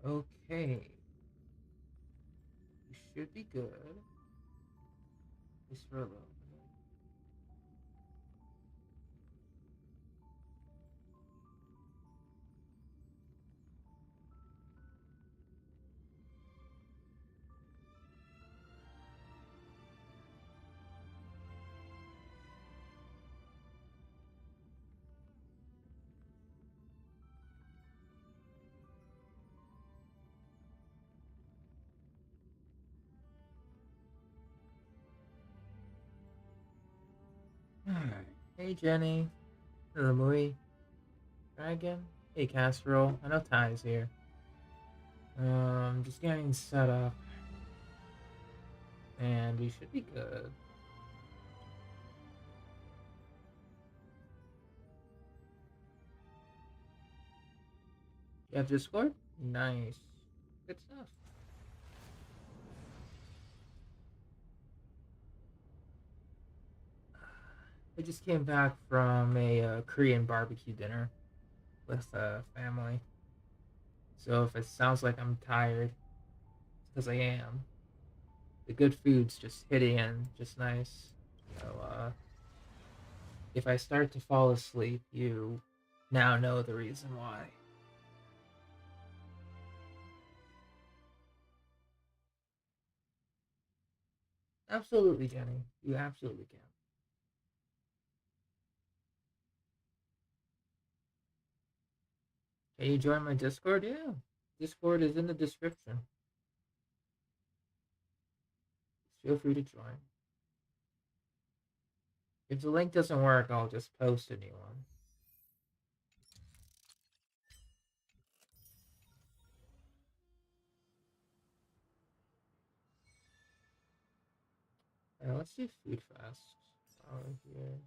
Okay. You should be good. Just for a little bit. Alright. Hey, Jenny. Hello, Mui. Dragon. Hey, Casserole. I know Ty's here. Just getting set up. And we should be good. You have Discord? Nice. Good stuff. I just came back from a Korean barbecue dinner with family. So if it sounds like I'm tired, it's because I am. The good food's just hitting in just nice. So if I start to fall asleep, you now know the reason why. Absolutely, Jenny. You absolutely can. Can you join my Discord? Yeah. Discord is in the description. Feel free to join. If the link doesn't work, I'll just post a new one. Let's do food fast. Here.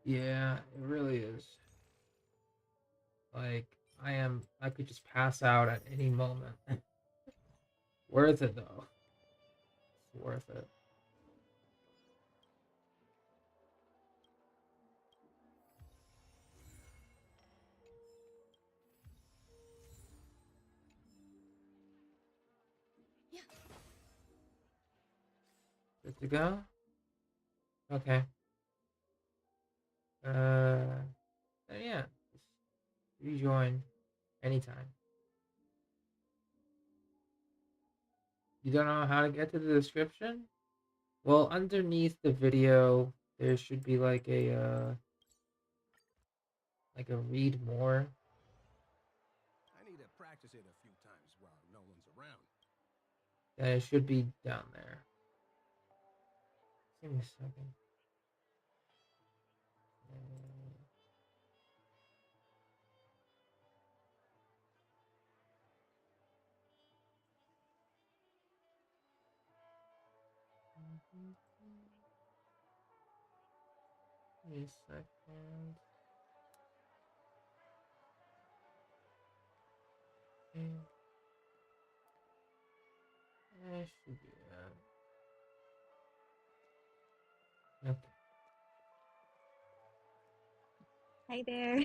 Yeah, it really is. Like, I could just pass out at any moment. Worth it, though. It's worth it. Yeah. Good to go? Okay. Yeah. Just rejoin anytime. You don't know how to get to the description? Well, underneath the video, there should be like a read more. I need to practice it a few times while no one's around. And it should be down there. Give me a second. Give me a second. Okay. That should be that. Okay. Hi there.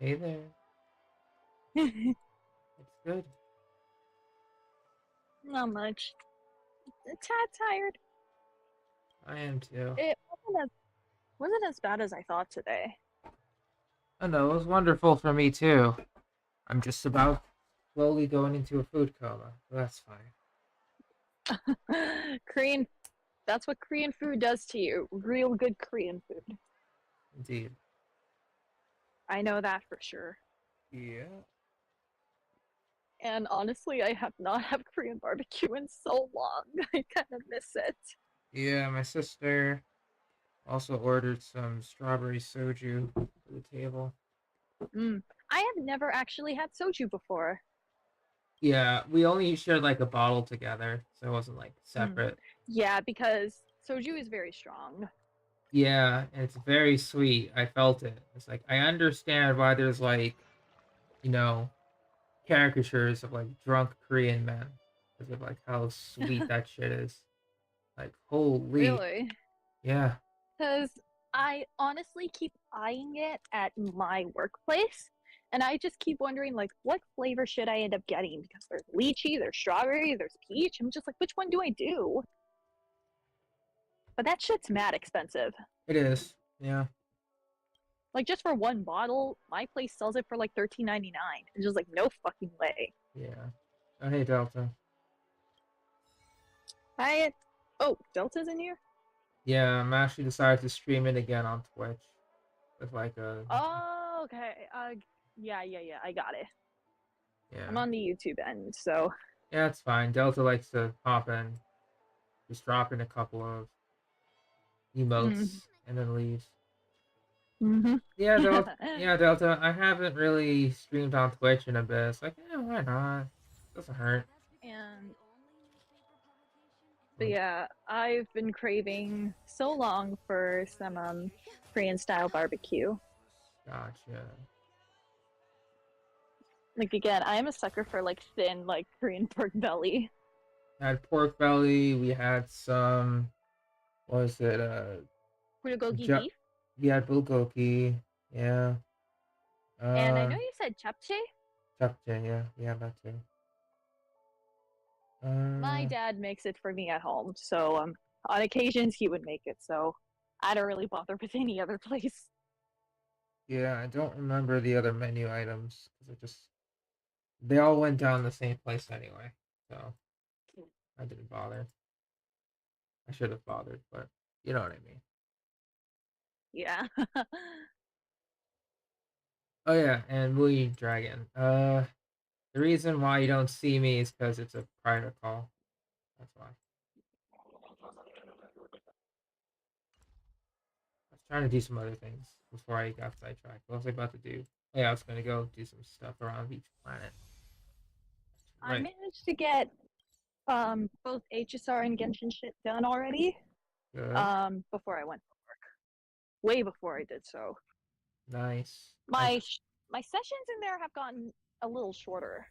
Hey there. It's good. Not much. A tad tired. I am too. It wasn't as bad as I thought today. Oh no, it was wonderful for me too. I'm just about slowly going into a food coma. That's fine. Korean, that's what Korean food does to you. Real good Korean food. Indeed. I know that for sure. Yeah. And honestly, I have not had Korean barbecue in so long. I kind of miss it. Yeah, my sister also ordered some strawberry soju for the table. I have never actually had soju before. Yeah, we only shared like a bottle together, so it wasn't like separate. Yeah, because soju is very strong. Yeah, and it's very sweet. I felt it. It's like I understand why there's like, you know, caricatures of like drunk Korean men because of like how sweet that shit is. Like holy, Really? yeah. Because I honestly keep eyeing it at my workplace, and I just keep wondering, like, what flavor should I end up getting? Because there's lychee, there's strawberry, there's peach. I'm just like, which one do I do? But that shit's mad expensive. It is. Yeah. Like, just for one bottle, my place sells it for like $13.99. It's just like, no fucking way. Yeah. Oh, hey, Delta. Oh, Delta's in here? Yeah, I'm actually decided to stream it again on Twitch with like a. Oh, okay. Yeah, I got it. Yeah. I'm on the YouTube end, so. Yeah, it's fine. Delta likes to pop in, just drop in a couple of emotes, and then leaves. Mm-hmm. Yeah, Delta. Yeah, Delta. I haven't really streamed on Twitch in a bit. It's like, yeah, why not? Doesn't hurt. And but yeah, I've been craving so long for some Korean style barbecue. Gotcha. Like again, I am a sucker for like thin, like Korean pork belly. Had pork belly. We had some. What was it? Bulgogi Ju- beef. we had bulgogi. Yeah. And I know you said japchae. Japchae. Yeah, we had that too. My dad makes it for me at home, so on occasions he would make it. So I don't really bother with any other place. Yeah, I don't remember the other menu items because they all went down the same place anyway. So I didn't bother. I should have bothered, but you know what I mean. Yeah. Oh yeah, and Willie Dragon. The reason why you don't see me is because it's a private call. That's why. I was trying to do some other things before I got sidetracked. What was I about to do? Oh, yeah, I was gonna go do some stuff around Beach Planet. I Right. managed to get both HSR and Genshin shit done already. Good. Before I went to work. Way before I did so. Nice. My my sessions in there have gotten a little shorter.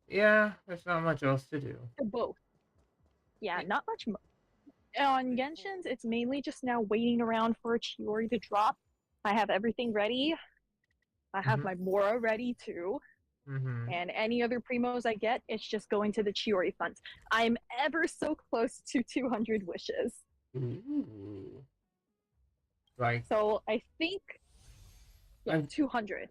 Yeah, there's not much else to do. For both. Yeah, not much. On Genshin's, it's mainly just now waiting around for a Chiori to drop. I have everything ready. I have my Mora ready too. Mm-hmm. And any other primos I get, it's just going to the Chiori funds. I'm ever so close to 200 wishes. Ooh. Like, so I think I'm 200.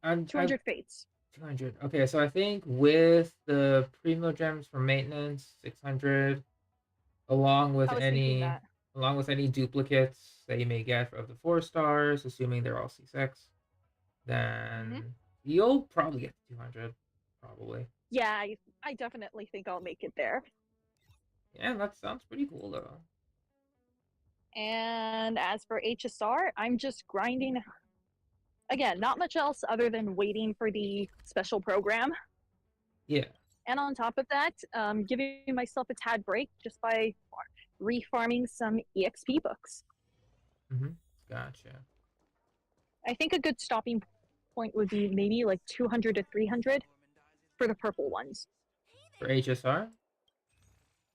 I'm 200 fates. 200. Okay, so I think with the primo gems for maintenance, 600, along with any duplicates that you may get of the 4 stars, assuming they're all C6, then you'll probably get 200, probably. Yeah, I definitely think I'll make it there. Yeah, that sounds pretty cool though. And as for HSR, I'm just grinding. Again, not much else other than waiting for the special program. Yeah. And on top of that, giving myself a tad break just by refarming some EXP books. Gotcha. I think a good stopping point would be maybe like 200 to 300 for the purple ones. For HSR?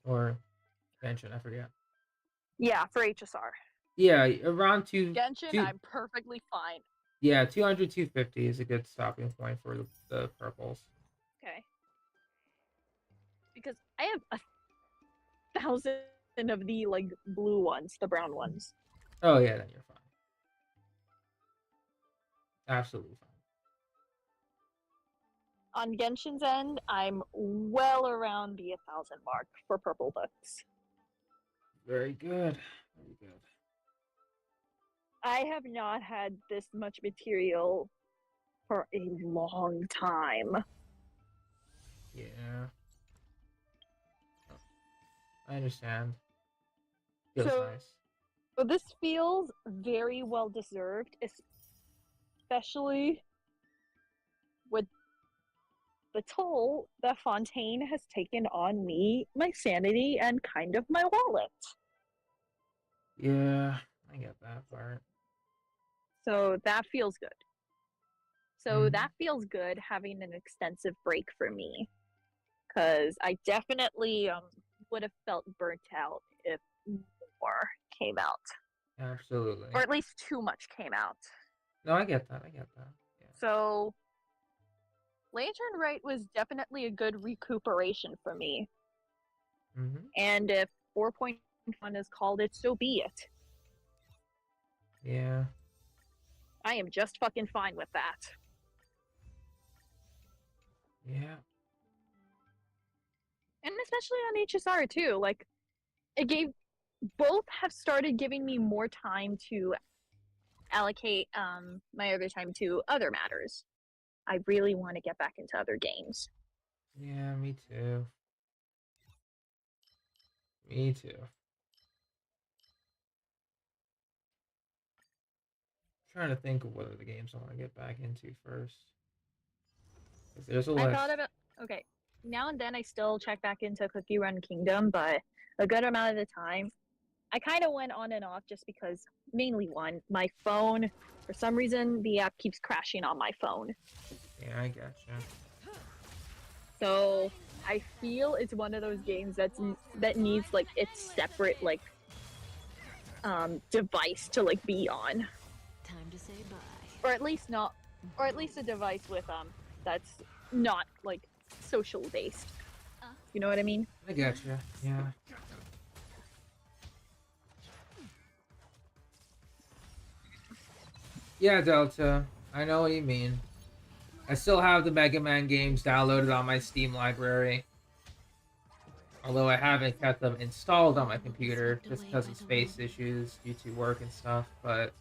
Or Genshin, I forget. Yeah, for HSR. Yeah, around Genshin, I'm perfectly fine. Yeah, 200, 250 is a good stopping point for the purples. Okay. Because I have 1,000 of the like blue ones, the brown ones. Oh yeah, then you're fine. Absolutely fine. On Genshin's end, I'm well around the 1,000 mark for purple books. Very good. Very good. I have not had this much material for a long time. Yeah. Oh, I understand. Feels nice. So this feels very well deserved, especially with the toll that Fontaine has taken on me, my sanity, and kind of my wallet. Yeah, I get that part. So that feels good. So that feels good having an extensive break for me. Because I definitely would have felt burnt out if more came out. Absolutely. or at least too much came out. No, I get that. I get that. Yeah. So Lantern Rite was definitely a good recuperation for me. Mm-hmm. And if 4.1 is called it, so be it. Yeah. I am just fucking fine with that. Yeah. And especially on HSR too. Like, it gave both have started giving me more time to allocate my other time to other matters. I really want to get back into other games. Yeah, me too. Me too. Trying to think of what are the games I want to get back into first. 'Cause there's a I list. thought about okay. Now and then I still check back into Cookie Run Kingdom, but a good amount of the time I kind of went on and off just because mainly one, my phone, for some reason the app keeps crashing on my phone. Yeah, I gotcha. So I feel it's one of those games that needs like its separate like device to like be on. Time to say bye. Or at least not or at least a device with that's not like social based. You know what I mean? I gotcha. Yeah. Yeah, Delta. I know what you mean. I still have the Mega Man games downloaded on my Steam library. Although I haven't kept them installed on my computer just because of space issues due to work and stuff, but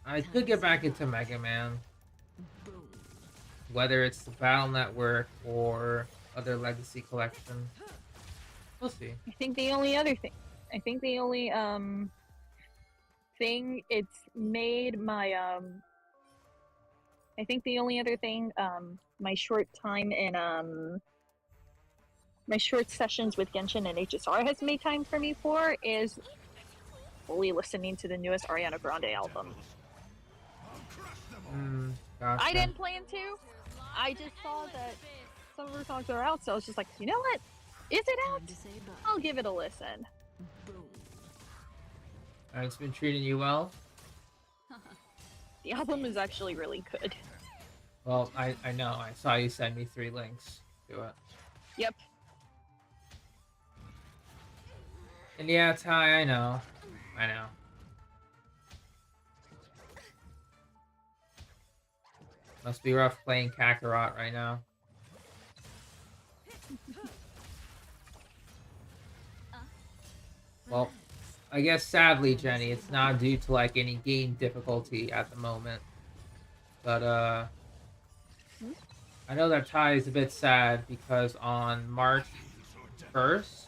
I could get back into Mega Man. Whether it's the Battle Network or other Legacy Collection. We'll see. I think the only thing it's made my I think the only other thing my short time in my short sessions with Genshin and HSR has made time for me for is fully listening to the newest Ariana Grande album. Gotcha. I didn't plan to. I just saw that some of her songs are out, so I was just like, you know what? Is it out? I'll give it a listen. It's been treating you well? The album is actually really good. Well, I know. I saw you send me 3 links to it. Yep. And yeah, Ty, I know. I know. Must be rough playing Kakarot right now. Well, I guess sadly, Jenny, it's not due to like any game difficulty at the moment. But I know that Ty is a bit sad because on March 1st,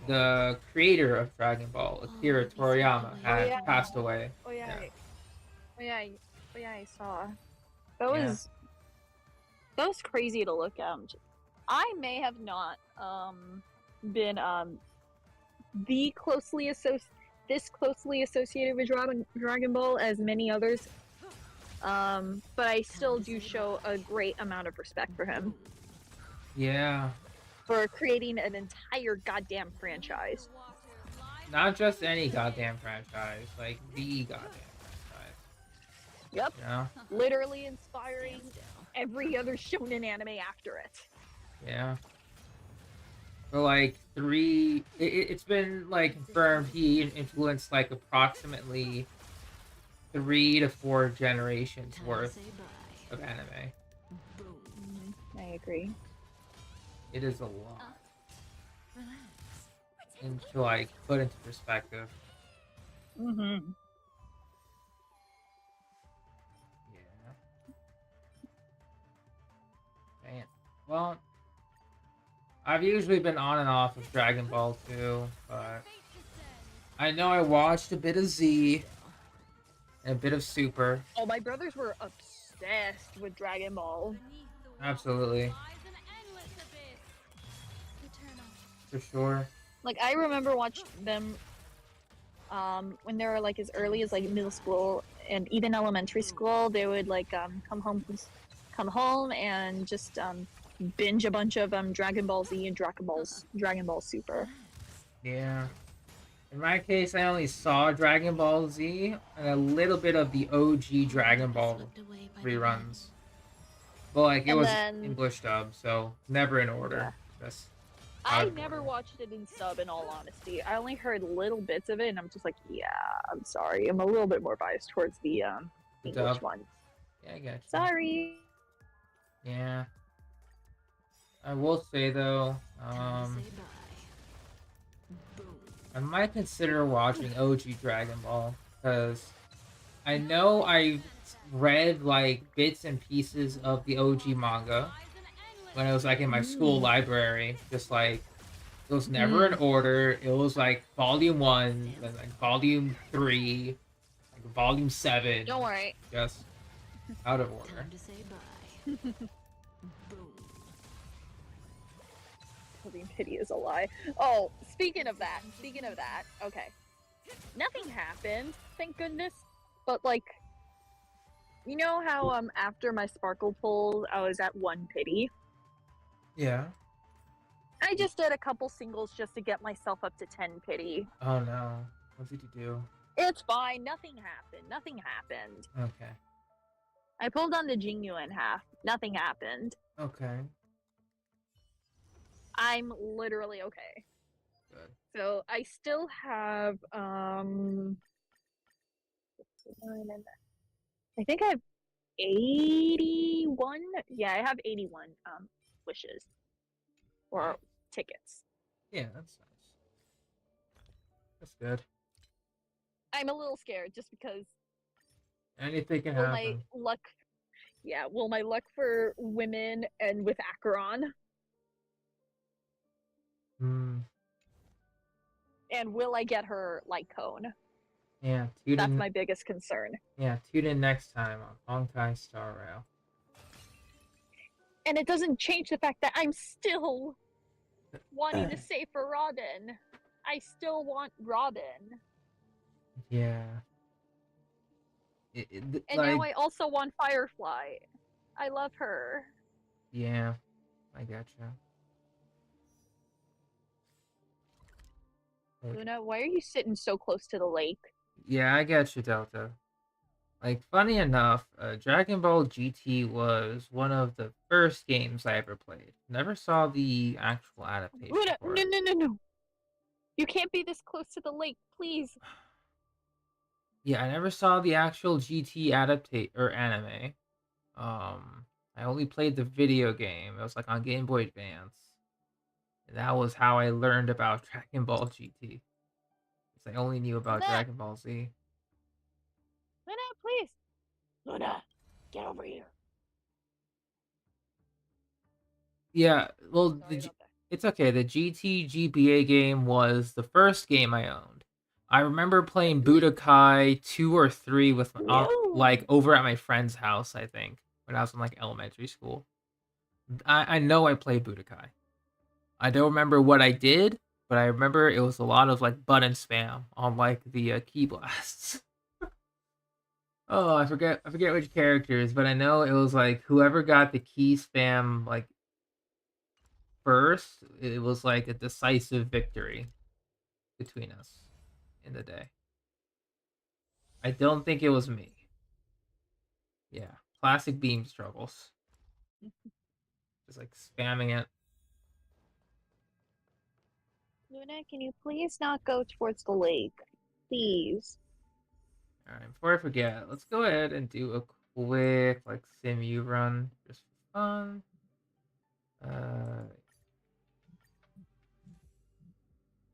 the creator of Dragon Ball, Akira Toriyama, had passed away. Oh yeah. I saw. That was crazy to look at. I may have not been this closely associated with Dragon Ball as many others. But I still do show a great amount of respect for him. Yeah. For creating an entire goddamn franchise. Not just any goddamn franchise, like the goddamn franchise. Yep. Yeah. Literally inspiring every other shonen anime after it. Yeah. For like 3, it's been like confirmed he influenced like approximately 3 to 4 generations worth of anime. I agree. It is a lot. And to like put into perspective. Yeah. Man. Well, I've usually been on and off of Dragon Ball too, but I know I watched a bit of Z and a bit of Super. Oh, my brothers were obsessed with Dragon Ball. Absolutely. For sure. Like, I remember watching them when they were like as early as like middle school and even elementary school. They would like come home and just binge a bunch of Dragon Ball Z and Dragon Ball Super. Yeah. In my case, I only saw Dragon Ball Z and a little bit of the OG Dragon Ball reruns. But like it And was then, English dub, so never in yeah. order. Just out I of never order. watched it in sub, in all honesty. I only heard little bits of it, and I'm just like, yeah, I'm sorry. I'm a little bit more biased towards the The English dub. ones. Yeah, I got you. Sorry. Yeah. I will say though, I might consider watching OG Dragon Ball because I know I read like bits and pieces of the OG manga when I was like in my school library. Just like it was never in order. It was like volume 1, then like volume 3, like volume 7. Don't worry. Just out of order. Time to say bye. Boom. Holding pity is a lie. Oh, speaking of that, okay. Nothing happened, thank goodness. But like, you know how after my sparkle pull, I was at 1 pity. Yeah. I just did a couple singles just to get myself up to 10 pity. Oh no. What did you do? It's fine. Nothing happened. Okay. I pulled on the Jinyu in half. Nothing happened. Okay. I'm literally okay. Good. So I still have I think I have 81. Yeah, I have 81 wishes or tickets. Yeah, that's nice. That's good. I'm a little scared just because Anything can will happen. my luck for women and with Acheron, Hmm. and will I get her light cone? Yeah, That's my biggest concern. Yeah, tune in next time on Honkai Star Rail. And it doesn't change the fact that I'm still wanting to save for Robin. I still want Robin. Yeah. And like, now I also want Firefly. I love her. yeah, I gotcha. Luna, why are you sitting so close to the lake? Yeah, I get you, Delta. Like, funny enough, Dragon Ball GT was one of the first games I ever played. Never saw the actual adaptation Luna, for no, it. no, no, no. You can't be this close to the lake, please. Yeah, I never saw the actual GT adaptate or anime. I only played the video game. It was like on Game Boy Advance. And that was how I learned about Dragon Ball GT. Because I only knew about Luna, Dragon Ball Z. Luna, please. Luna, get over here. Yeah, well, Sorry about that. it's okay. The GT GBA game was the first game I owned. I remember playing Budokai 2 or 3 with like over at my friend's house, I think, when I was in like elementary school. I know I played Budokai. I don't remember what I did, but I remember it was a lot of like button spam on like the key blasts. Oh, I forget which characters, but I know it was like whoever got the key spam like first, it was like a decisive victory between us in the day. I don't think it was me. Yeah, classic beam struggles. Just like spamming it. Luna, can you please not go towards the lake? Please. All right, before I forget, let's go ahead and do a quick like simu run just for fun.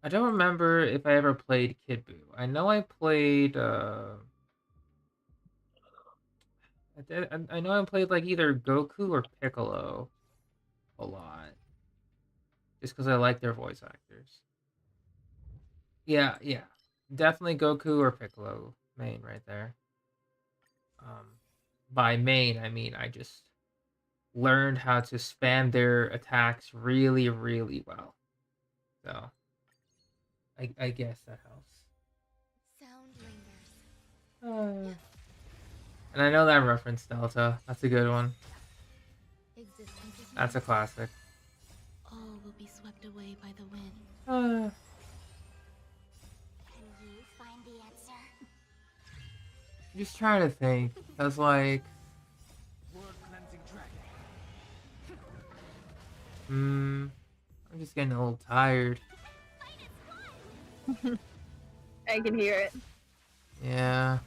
I don't remember if I ever played Kid Buu. I know I played. I know I played like either Goku or Piccolo a lot, just because I like their voice actors. Yeah, yeah, definitely Goku or Piccolo main right there. By main I mean I just learned how to spam their attacks really, really well. So I guess that helps. Sound lingers. And I know that reference, Delta. That's a good one. Existence is That's a classic. all will be swept away by the wind. just trying to think. Cause like, I'm just getting a little tired. I can hear it. Yeah.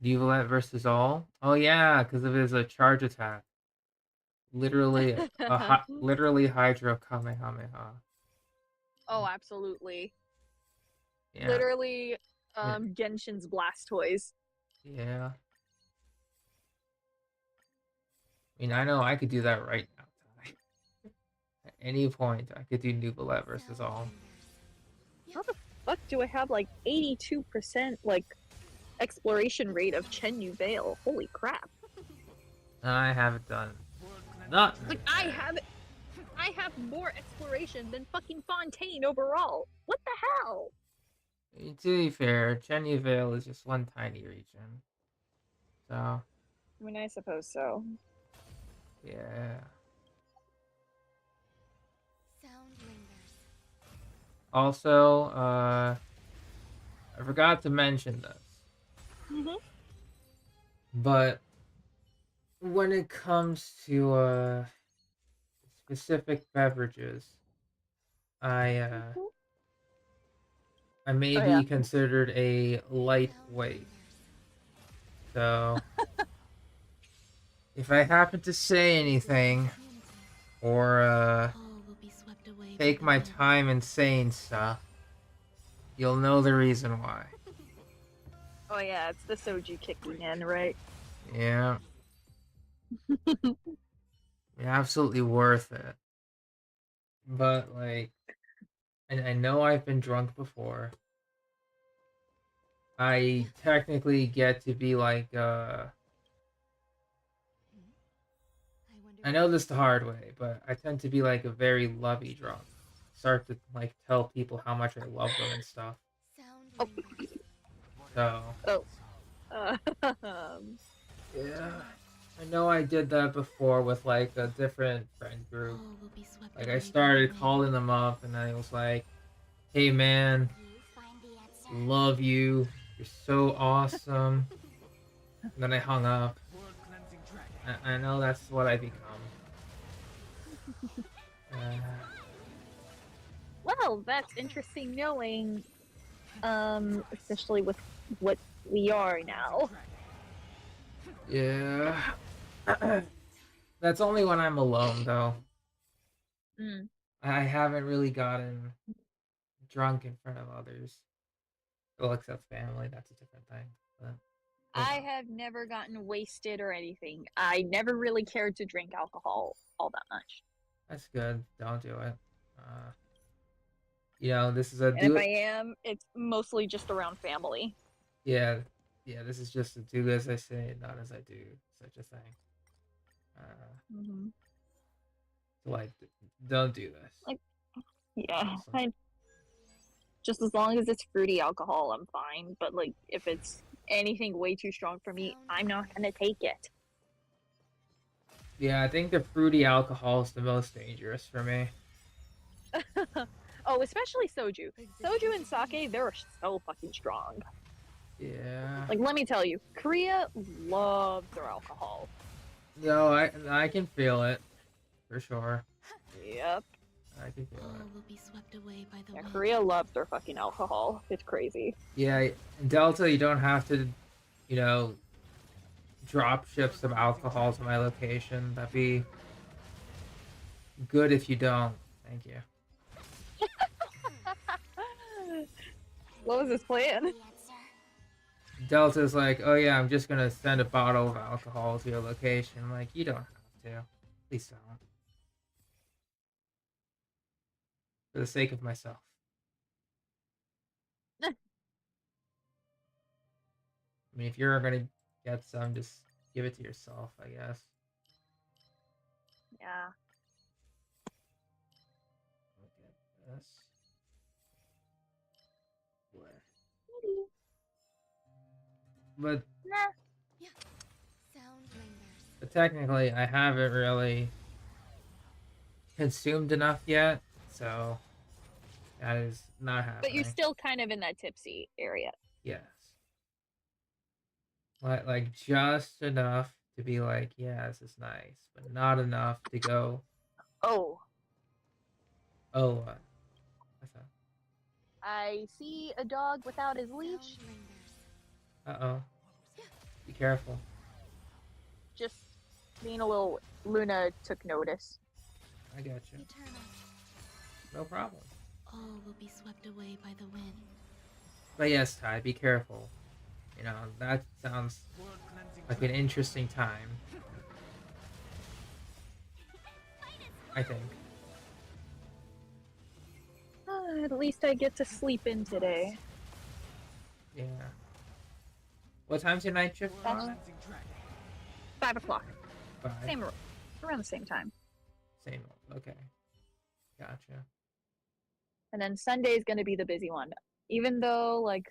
Divalet versus all? Oh yeah, because of his charge attack. Literally literally Hydro Kamehameha. Oh, absolutely. Yeah. Literally, Genshin's Blastoise. Yeah. I mean, I know I could do that right now. At any point, I could do Nubalet versus all. How the fuck do I have like 82% like exploration rate of Chenyu Vale? Holy crap! I haven't done nothing. Like I have more exploration than fucking Fontaine overall. What the hell? To be fair, Chenyu Vale is just one tiny region. So. I mean, I suppose so. Yeah. Sound lingers. Also, I forgot to mention this. But when it comes to specific beverages, I may be considered a lightweight. So if I happen to say anything or take my time in saying stuff, you'll know the reason why. Oh yeah, it's the soju kicking in, right? Yeah. Absolutely worth it. But like, and I know I've been drunk before. I technically get to be like, I know this the hard way, but I tend to be like a very lovey drunk. Start to like tell people how much I love them and stuff. Sound So. Oh. Yeah. I know I did that before with like a different friend group. Like I started calling them up and I was like, hey man, love you. You're so awesome. And then I hung up. I know that's what I become. Well, that's interesting knowing, especially with what we are now. Yeah. That's only when I'm alone, though. I haven't really gotten drunk in front of others. Well, except family, that's a different thing. But, I have never gotten wasted or anything. I never really cared to drink alcohol all that much. That's good. Don't do it. You know, this is a and if I am, it's mostly just around family. Yeah, this is just a do as I say, not as I do, such a thing. Like, don't do this. Like, yeah, just as long as it's fruity alcohol, I'm fine. But like, if it's anything way too strong for me, I'm not gonna take it. Yeah, I think the fruity alcohol is the most dangerous for me. Oh, especially soju. Soju and sake, they're so fucking strong. Yeah. Like, let me tell you, Korea loves their alcohol. No, I can feel it, for sure. Yep. I can feel it. Will be swept away by the Yeah, Korea loves their fucking alcohol. It's crazy. Yeah, in Delta, you don't have to, you know, drop ship some alcohol to my location. That'd be good if you don't. Thank you. What was his plan? Delta's like, oh yeah, I'm just gonna send a bottle of alcohol to your location. I'm like, you don't have to. Please don't. For the sake of myself. I mean, if you're gonna get some, just give it to yourself, I guess. Yeah. Look at this. But Yeah. Sound lingers. But technically, I haven't really consumed enough yet, so That is not happening. But you're still kind of in that tipsy area. Yes. Like just enough to be like, yeah, this is nice, but not enough to go, Oh, oh, what? What's that? I see a dog without his leash. Sound lingers. Uh-oh. Be careful. Just being a little. Luna took notice. I got you. Eternal. No problem. All will be swept away by the wind. But yes, Ty, be careful. You know, that sounds like an interesting time. I think. At least I get to sleep in today. Yeah. What time's your night shift on? 5 o'clock. 5. Around the same time. Same old. Okay. Gotcha. And then Sunday is going to be the busy one. Even though, like,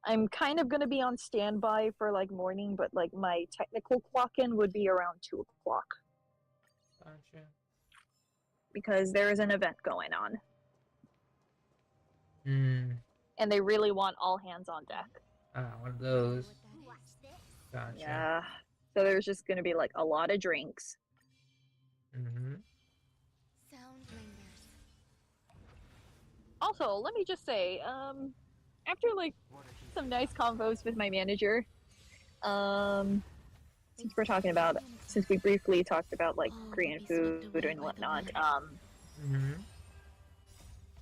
I'm kind of going to be on standby for, like, morning, but, like, my technical clock-in would be around 2 o'clock. Gotcha. Because there is an event going on. Hmm. And they really want all hands on deck. One of those. What that is. Gotcha. Yeah. So there's just going to be, like, a lot of drinks. Mm-hmm. Sound lingers. Also, let me just say, after, like, some nice convos with my manager, since we briefly talked about, like, Korean food and whatnot, Mm-hmm.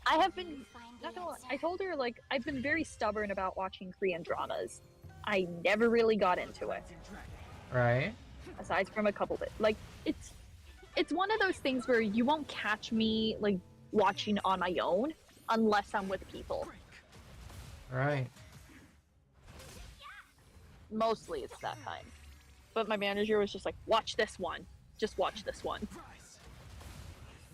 I have been, not gonna lie, I told her, like, I've been very stubborn about watching Korean dramas. I never really got into it, Right. aside from a couple bit. Like, it's one of those things where you won't catch me, like, watching on my own unless I'm with people. Right. Mostly it's that time. But my manager was just like, watch this one. Just watch this one.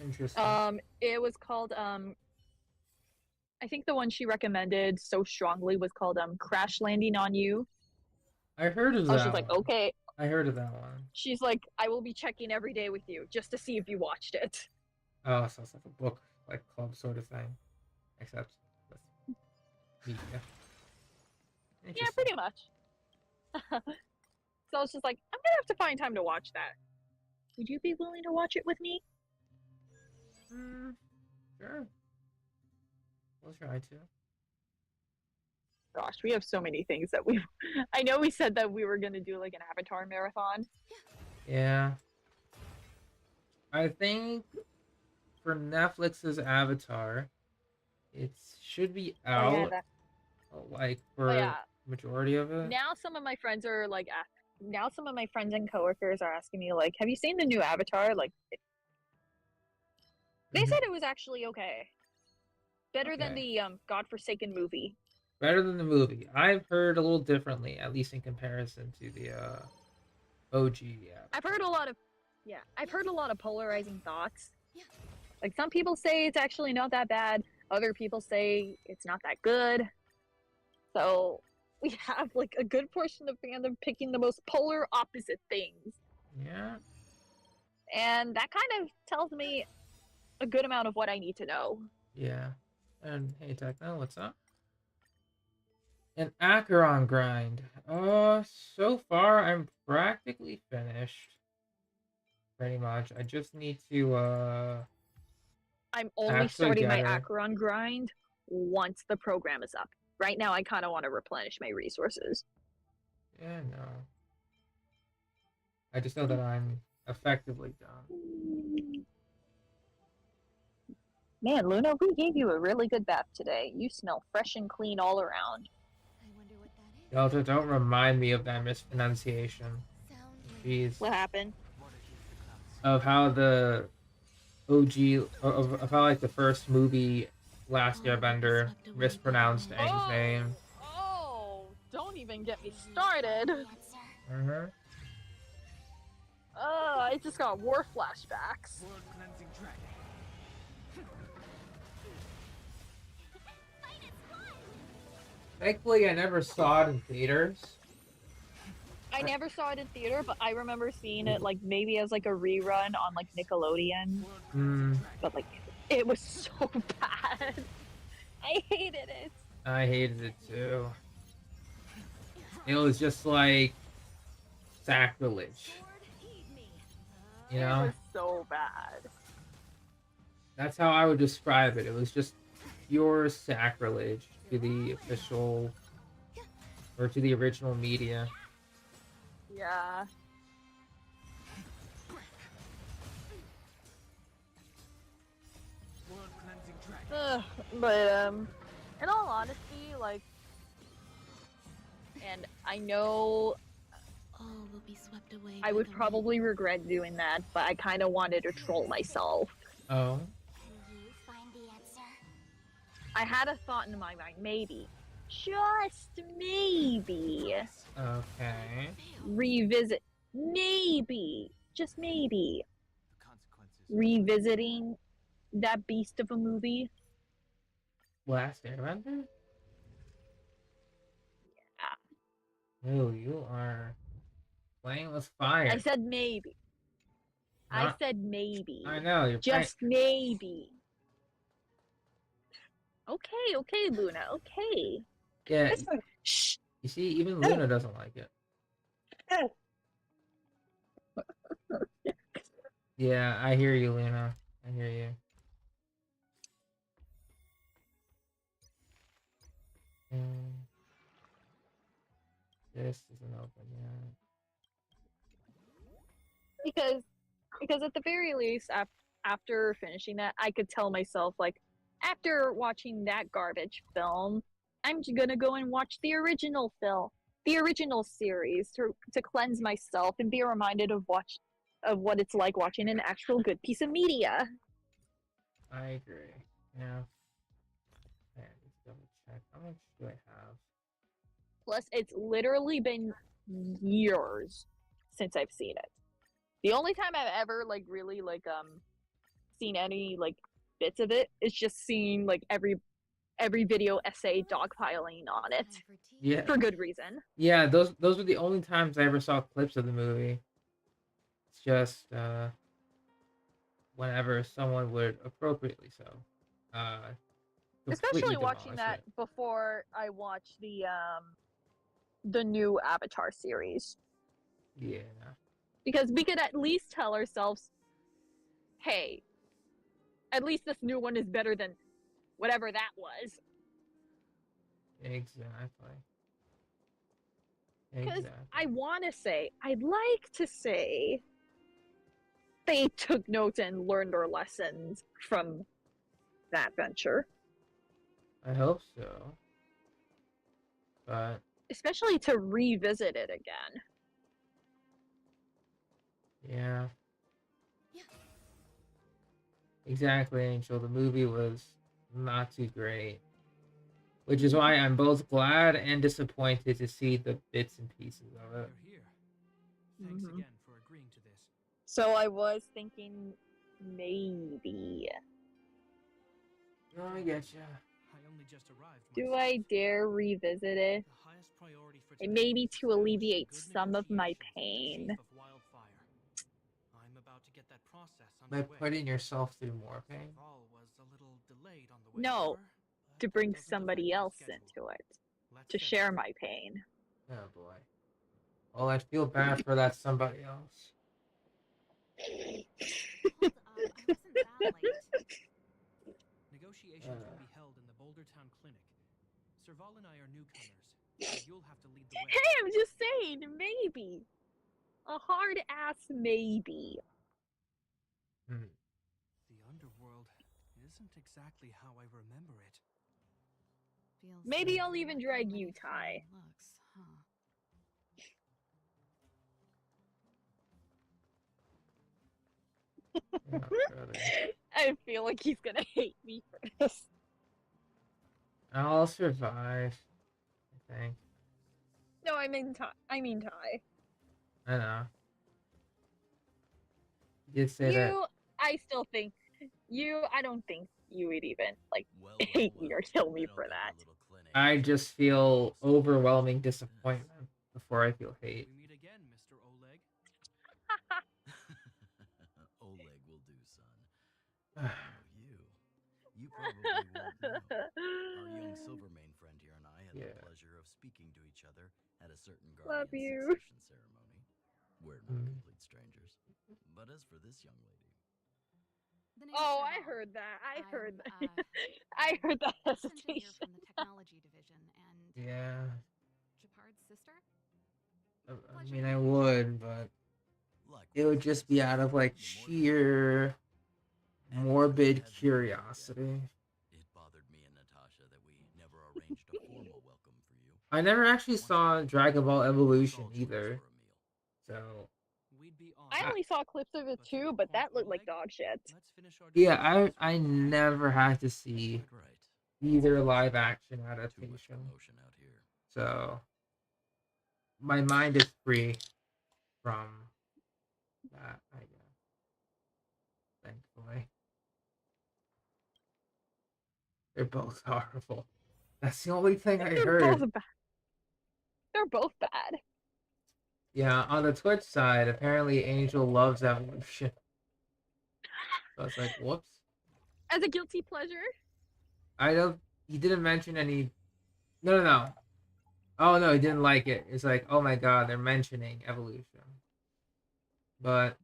Interesting. It was called, I think the one she recommended so strongly was called, Crash Landing on You. I heard of I was that just like, one. okay. I heard of that one. She's like, I will be checking every day with you just to see if you watched it. Oh, so it's like a book, like club sort of thing, except with media. Yeah, Interesting. pretty much. So I was just like, I'm gonna have to find time to watch that. Would you be willing to watch it with me? Sure. We'll try to. Gosh, we have so many things that we. I know we said that we were gonna do like an Avatar marathon. Yeah. I think for Netflix's Avatar, it should be out, Oh, yeah, that, like, for yeah. majority of it. Now some of my friends are like, now some of my friends and coworkers are asking me like, have you seen the new Avatar? Like, they Mhm. said it was actually okay. Better than Okay. the godforsaken movie. Better than the movie. I've heard a little differently, at least in comparison to the OG. Yeah. I've heard a lot of polarizing thoughts. Yeah. Like some people say it's actually not that bad. Other people say it's not that good. So we have like a good portion of fandom picking the most polar opposite things. Yeah. And that kind of tells me a good amount of what I need to know. Yeah. And hey, Techno, what's up? An Acheron grind. So far I'm practically finished. Pretty much. I just need to I'm only actually starting my get her. Acheron grind once the program is up. Right now, I kind of want to replenish my resources. Yeah, no. I just know that I'm effectively done. Man, Luna, we gave you a really good bath today. You smell fresh and clean all around. I wonder what that is. Delta, don't remind me of that mispronunciation. Sound Jeez. What happened? Of how the OG, of how like the first movie, Last Airbender, mispronounced Aang's name. Oh, don't even get me started. Mm-hmm. I just got war flashbacks. Thankfully, I never saw it in theaters. I never saw it in theater, but I remember seeing it like maybe as like a rerun on like Nickelodeon. Mm, But like It was so bad. I hated it. I hated it too. It was just like sacrilege. You It know? was so bad. That's how I would describe it. It was just pure sacrilege to the official or to the original media. Yeah. But in all honesty, like, and I know All will be swept away. I by would the probably regret doing that, but I kind of wanted to troll myself. Oh, Can you find the answer? I had a thought in my mind, maybe, just maybe, okay. revisit, maybe, just maybe, revisiting that beast of a movie. Last Airbender? Yeah. Oh, you are playing with fire. I said maybe. I said maybe. I know, you're just maybe. Okay, okay, Luna, okay. Yeah, Shh. you see, even Luna doesn't like it. Yeah, I hear you, Luna. I hear you. This isn't open yet. Because at the very least, after finishing that, I could tell myself, like, after watching that garbage film, I'm gonna go and watch the original film, the original series, to cleanse myself and be reminded of what it's like watching an actual good piece of media. I agree. Yeah. Okay, let's double check. How much do I have? Plus, it's literally been years since I've seen it. The only time I've ever really seen any bits of it is just seeing every video essay dogpiling on it. Yeah. For good reason. Yeah, those were the only times I ever saw clips of the movie. It's just whenever someone would appropriately so. Especially watching that before I watch the new Avatar series. Yeah. Because we could at least tell ourselves, hey, at least this new one is better than whatever that was. Exactly. Because I'd like to say, they took notes and learned their lessons from that venture. I hope so. But especially to revisit it again. Yeah. Exactly, Angel. The movie was not too great. Which is why I'm both glad and disappointed to see the bits and pieces of it. You're here. Thanks again for agreeing to this. So I was thinking maybe. No, I get ya. I only just arrived. Do I dare revisit it? The highest priority for And maybe to alleviate some of my pain. I'm about to get that process By underway. putting yourself through more pain? All was a little delayed on the way No, over, to but bring that doesn't somebody affect my else schedule. into it. Let's To set share it. my pain. Oh boy. Well, I feel bad for that somebody else. Hold up, I wasn't that late. Negotiations will be held in the Boulder Town Clinic. Serval and I are newcomers, so you'll have to lead the way. Hey, I'm just saying, maybe. A hard ass maybe. The underworld isn't exactly how I remember it. Feels Maybe like I'll even nothing drag like you, it Ty. looks, huh? Not really. I feel like he's gonna hate me for this. I'll survive, I think. No, I mean Ty. I know. You did say that. I still think I don't think you would even hate me or kill me for that. I just feel overwhelming disappointment before I feel hate. We meet again, Mr. Oleg. Oleg will do, son. I know you. You probably won't know. Our young Silvermane friend here and I had Yeah. the pleasure of speaking to each other at a certain Love guardian you. succession ceremony. We're not Mhm. complete strangers. But as for this young lady, The name's Oh, I Serval. heard that. I heard I'm, that. I heard that chief engineer hesitation. from the technology division and Yeah. Japard's sister. I Pleasure mean, to I meet you. would, but it would likewise, just Miss, be out of like the more sheer And morbid as we had the curiosity. it bothered me and Natasha that we never arranged a formal welcome for you. I never actually Once saw again, Dragon Ball let's Evolution all join us either, for a meal. so We'd be I honored. only saw clips of it But to too, the but point, that looked like Oleg, dog shit. let's finish our yeah, discussions I right now. never had to see Quite right. either live action Too much adaptation, promotion out here. so my mind is free from that, I guess. Thankfully, they're both horrible. That's the only thing I They're heard. both bad. They're both bad. Yeah, on the Twitch side, apparently Angel loves Evolution. So I was like, whoops. As a guilty pleasure. I don't. He didn't mention any. No. Oh no, he didn't like it. It's like, oh my god, they're mentioning Evolution. But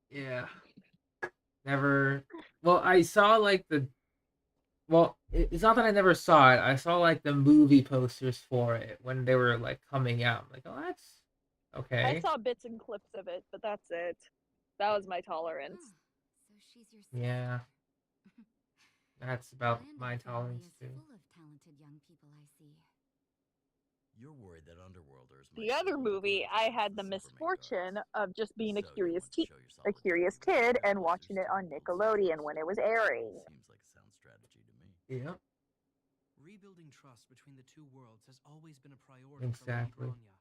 yeah, never. Well, I saw like the. Well, it's not that I never saw it. I saw like the movie posters for it when they were like coming out. I'm like, oh, that's I okay. saw bits and clips of it, but that's it. That was my tolerance. So she's your sister. Yeah, that's about Landau my family tolerance is too. full of talented young people, I see. You're worried that underworlders might The other steal movie, goods I against had the Silvermane misfortune guards. of just being a So you curious want to show your a curious solidarity with kid the and watching it on Trailblazers to Nickelodeon world when it was citizens. airing. Seems like a sound strategy to me. Yep. Rebuilding trust between the two worlds has always been a priority Exactly. for Lady Bronya.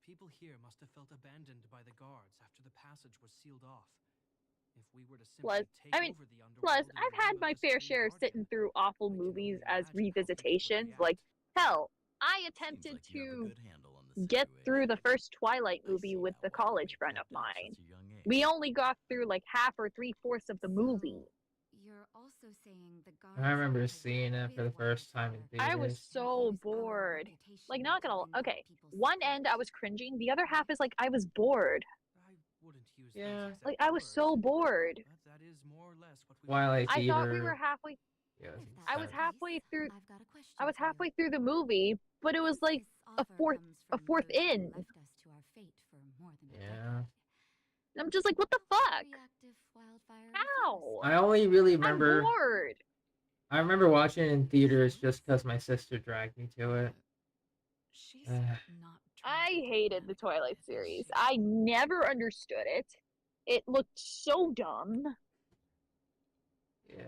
People here must have felt abandoned by the guards after the passage was sealed off. If we were to simply take over the underworld Plus, in the I've name had of my the fair Supreme share of Guardian, sitting through awful I can movies only as imagine how people would revisitations. react. Like, hell, I Seems attempted like you have a to good handle on the get through the situation. first Twilight I movie see with now the why you college made friend of connections at mine. such a young age. We only got through like half or 3/4 of the movie. So you're also saying the guards I remember have seeing it for the big first time wires in there. I was theaters. so Use our bored. reputation Like, not to gonna. win Okay, people's one end I support. was cringing, the other half is like I was bored. I wouldn't use Yeah. those exact Like, I was so words, bored. but that is more or less what we Twilight I thought we Fever. were halfway. Yeah, If that's I the was sad. halfway case, through. I've got a question I was for you. halfway through the movie, but it was like This a offer fourth comes a from fourth those who in. left us to our fate for more than a Yeah. decade. And I'm just like, what the fuck? Reactive wildfire How? I only really I'm remember. bored. I remember watching it in theaters just because my sister dragged me to it. She's Uh, not I dramatic hated the romantic Twilight is series. she? I never understood it. It looked so dumb. yeah.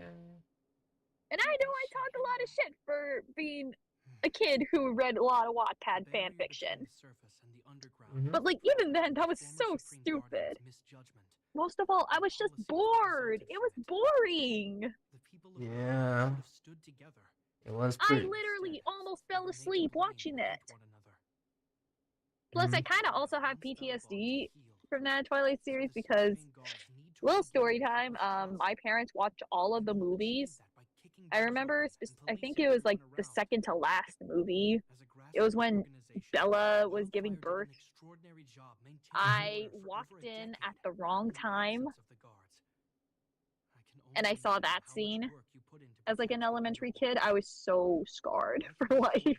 And I know I talk a lot of shit for being a kid who read a lot of Wattpad The barrier fan fiction. between the surface and the underground Mhm. But, like, even then, that was former so Supreme stupid. Guardian's misjudgment. Most of all, I was just Policies that bored. resulted It was from it. boring. The people of Yeah. should have stood together. It was I pretty. literally Instead, almost they fell were made to asleep blame watching and hate it. one another. Plus, I Mhm. kind of also have Once spellbound to PTSD heal, from that Twilight series the because, Supreme Guards need to little regain story the time, people's trust. my parents watched all of the They will achieve movies. that by kicking I doors remember, open and I think policing it was like everyone the around. second to last movie. As a It was grassroots when organization, Bella was Wildfire giving did an birth. extraordinary job maintaining I order for walked over a in decade at the wrong in the time, absence of the guards. I can and I only saw imagine that how much scene. work you put in to As like an protect the elementary underworld. kid, I was so scarred I for can assure life. you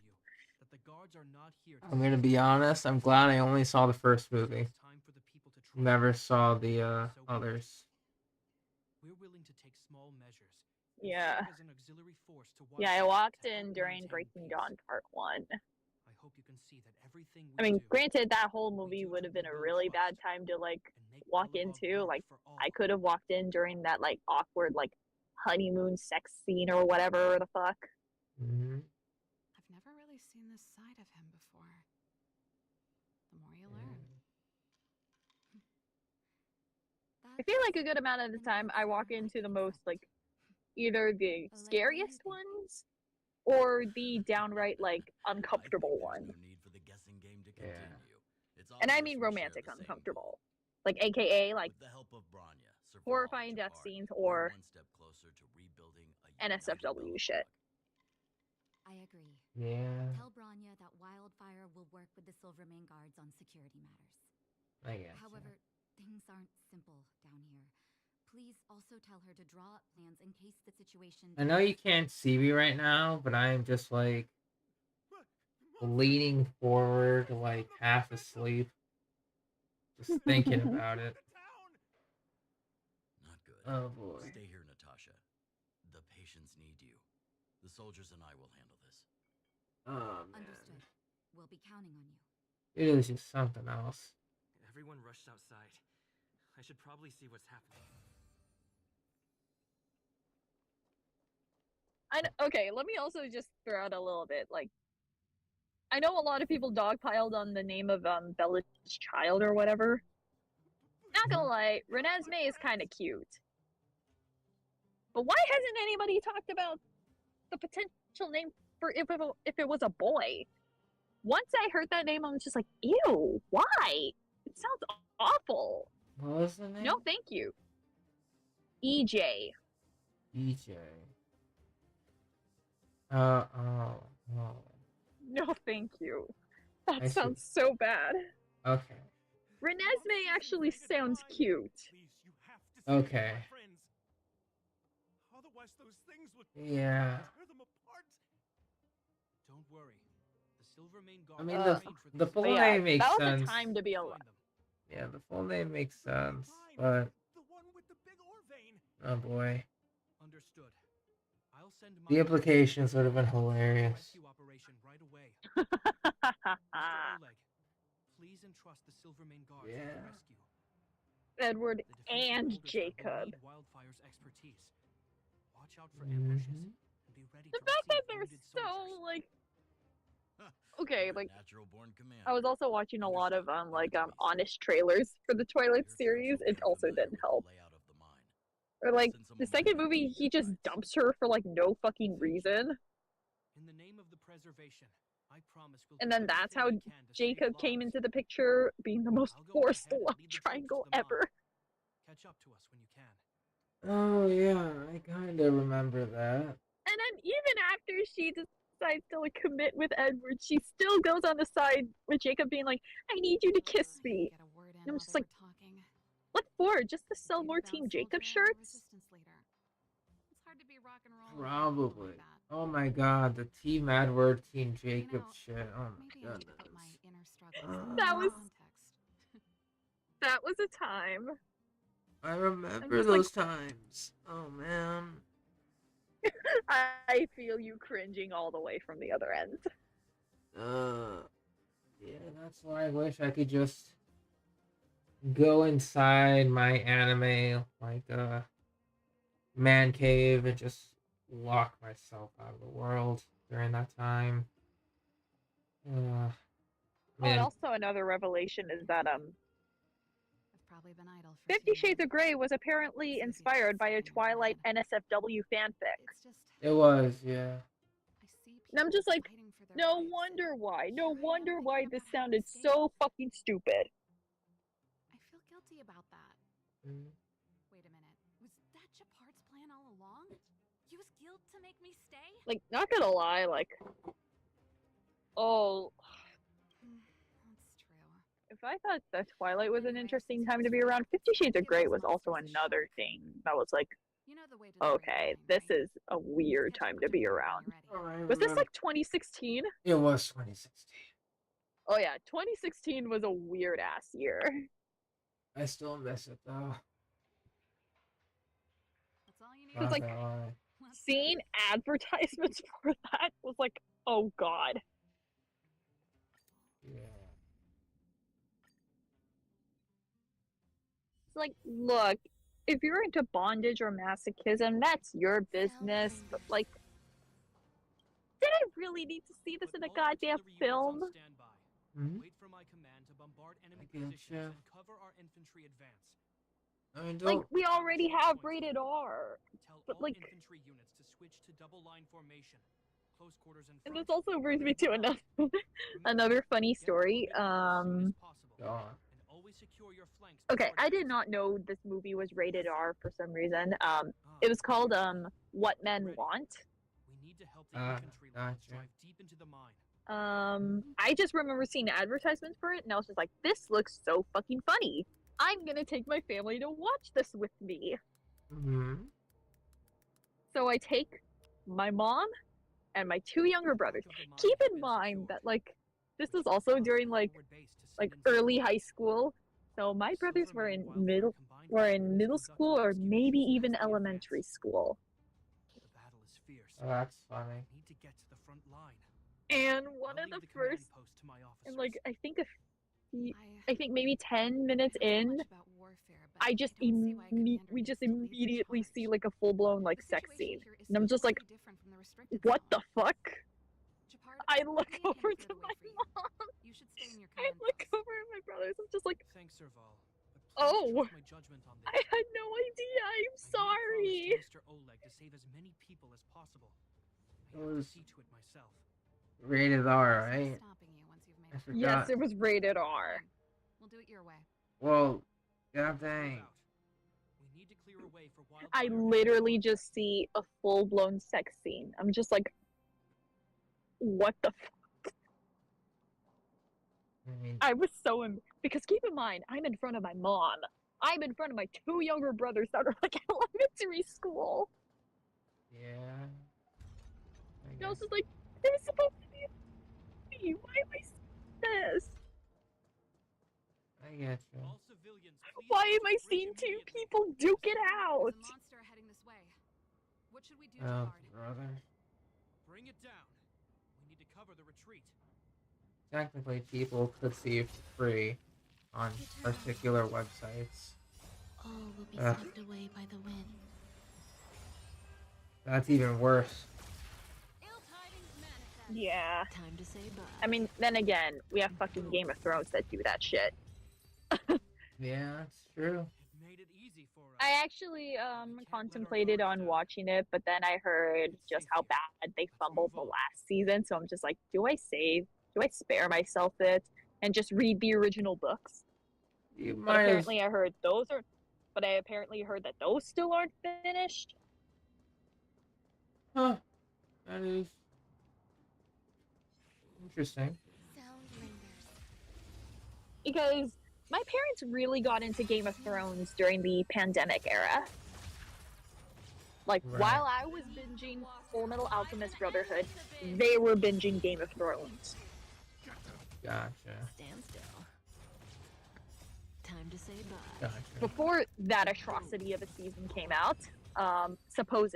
that the guards are not here to I'm gonna seize be the honest. I'm glad I only saw the first movie. It's time for the people to try. Never saw the So be it. others. We're willing to take small measures. and Yeah. serve as an auxiliary force to Yeah, I watch walked to help in during maintain Breaking peace. Dawn Part 1. I hope you can see that everything we I mean, do, granted, that whole we movie do would to have been a rebuild really bad trust time to, like, and make walk Belobog into. work Like, for all. I could have walked in during that, like, awkward, like, honeymoon sex scene or whatever the fuck. Mhm. I've never really seen this side of him before. The more you learn. I feel like a good amount of the time I walk into the most, like, either the scariest ones or the downright, like, uncomfortable one. No need for the guessing game to Yeah. continue. It's And I obvious mean we share romantic the same uncomfortable. goal. Like, AKA, like, With the help of Bronya, survive horrifying to death part, scenes we're or one step closer to rebuilding a united NSFW shit. Belobog. I agree. Yeah, Tell Branya that Wildfire will work with the Silvermane guards on security matters. I guess. However, things aren't simple down here. Please also tell her to draw up plans in case the situation... I know you can't see me right now, but I'm just like leaning forward, like half asleep, just thinking about it. Not good. Oh boy. Stay here, Natasha. The patients need you. The soldiers and I will handle this. Oh man. Understood. We'll be counting on you. It is just something else. Everyone rushed outside. I should probably see what's happening. Okay, let me also just throw out a little bit. Like, I know a lot of people dogpiled on the name of Bella's child or whatever. Not gonna lie, Renesmee is kind of cute. But why hasn't anybody talked about the potential name for if it was a boy? Once I heard that name, I was just like, ew, why? It sounds awful. What was the name? No, thank you. EJ. EJ. Oh. No, thank you. I That see. sounds so bad. Okay. Renesmee actually sounds cute. Okay. Otherwise, those things would Yeah. tear them apart. Don't worry. The Silvermane guard I mean, will the arrange for the these full But yeah, name makes that was sense. a time to be Find alive. them. Yeah, the full name makes sense, but The one with the big ore vein. oh boy, Understood. I'll send the my implications would have been hilarious. rescue operation right away. Mr. Oleg, please entrust the Silvermane guards with Yeah. the rescue. Edward The defensive and elders will Jacob. need Wildfire's expertise. Watch out for ambushes Mhm. and be ready The to fact that receive they're wounded so soldiers. like okay, You're a like natural-born commander. I was also watching a lot of Understood. Leave it to me, honest trailers for the Twilight Your series. troops will It get also familiar didn't with the help. layout of the mine. Or like Send some the of my second men to movie, keep he your just sights. dumps her for like no fucking Thank you. reason. In the name of the preservation, I promise we'll And do then that's how everything we can to save Jacob came lives. into the picture, being the most I'll go forced ahead and love lead the troops to triangle the mine. ever. Catch up to us when you can. Oh yeah, I kind of remember that. And then even after she decides to like commit with Edward, she still goes on the side with Jacob being like, I need you to kiss me. Get a word in I'm while just they like, were talking. what for? Just to sell Maybe more bound Team soldier Jacob or shirts? resistance leader. It's hard to be rock and roll without people Probably. like that. Oh my god, the Team Edward, Team Jacob know, shit. Oh my Maybe I need to put goodness. my inner struggles in That the was- context. That was a time. I remember just like- those times. Oh man. I feel you cringing all the way from the other end. Yeah, that's why I wish I could just go inside my anime like man cave and just lock myself out of the world during that time. I Oh, mean, and also another revelation is that I've probably been idle for 50 too Shades long. of Grey was apparently inspired by a Twilight NSFW fanfic. It's just it was, yeah. I see And I'm people just like, fighting for their no lives, wonder why. and No here I am wonder thinking why about this how to sounded escape. so fucking stupid. I feel guilty about that. Mm. Wait a minute. Was that Chapart's plan all along? Use guilt to make me stay? Like, not gonna lie, like, oh, That's true. if I thought that Twilight was an Anyway, interesting since time to it's be around, 50 Shades of give Grey those was also monsters a another shock. thing that was like, You know the way to the okay, Green this Line, is a weird right? time Catch to up be with me when around. you're ready. Oh, I Was this remember- like 2016? It was 2016. Oh yeah, 2016 was a weird ass year. I still miss it though. That's all you need. It was Not like- gonna lie. Let's go. Seeing advertisements for that was like, oh god. Yeah. It's like, look, if you're into bondage or masochism, that's your business, but like, did I really need to see this Put in a all goddamn artillery units on film? standby. Mhm. Wait for my command to bombard enemy I getcha. positions and cover our infantry advance. I mean, Like, don't. we already have rated R. Tell But, all like- infantry units to switch to double line formation. Close quarters in And front. this also brings me to Remember, another funny get story. moving as soon as possible, Go on. and always always secure your flanks. Okay, I did not know this movie was rated R for some reason. It was called What Men Want. We need to help the infantry lines gotcha. drive deep into the mine. I just remember seeing advertisements for it, and I was just like, this looks so fucking funny. I'm gonna take my family to watch this with me. Mm-hmm. So I take my mom and my 2 younger brothers. Keep in mind that, like, this was also during, like early high school. So my brothers were in middle school or maybe even elementary school. The battle is fierce. Oh, that's funny. Need to get to the front line. And one of the first, and like I think maybe 10 minutes in, I just we just immediately see like a full-blown like sex scene, and I'm just like, what the fuck? I look over to my mom. I look over at my brothers. I'm just like, Thanks, Serval. oh, My judgment on I had no idea. I'm sorry. Mr. Oleg to save as many people as possible. It I have to was see to it myself. rated R, right? I forgot. Yes, it was rated R. We'll do it your way. Well, god dang. We need to clear a way for wildfire. I literally just see a full-blown sex scene. I'm just like, what the fuck? I mean, I was so because keep in mind, I'm in front of my mom. I'm in front of my 2 younger brothers that are like elementary school. yeah. And I was just like, it was supposed to be a movie. Why am I seeing this? I get you. All civilians, please Why am I break seeing 2 immediately. people duke it out? There's a monster heading this way. What should we do, Oh, Jabard? brother. Bring it down. We need to cover the retreat. Technically, people could see it for free on particular websites. All will be Ugh. swept away by the wind. That's even worse. Yeah. Time to say bye. I mean, then again, we have fucking Game of Thrones that do that shit. Yeah, that's true. It made it easy for us. I actually contemplated on watching it, but then I heard just how bad they fumbled the last season, so I'm just like, do I spare myself it and just read the original books? You But might as apparently I apparently heard that those still aren't finished. Huh. That is interesting. Sound lingers. Because my parents really got into Game of Thrones during the pandemic era. Like, Right. while I was binging Full Metal Alchemist Brotherhood, they were binging Game of Thrones. Gotcha. Stand still. Time to say bye. Gotcha. Before that atrocity of a season came out, supposed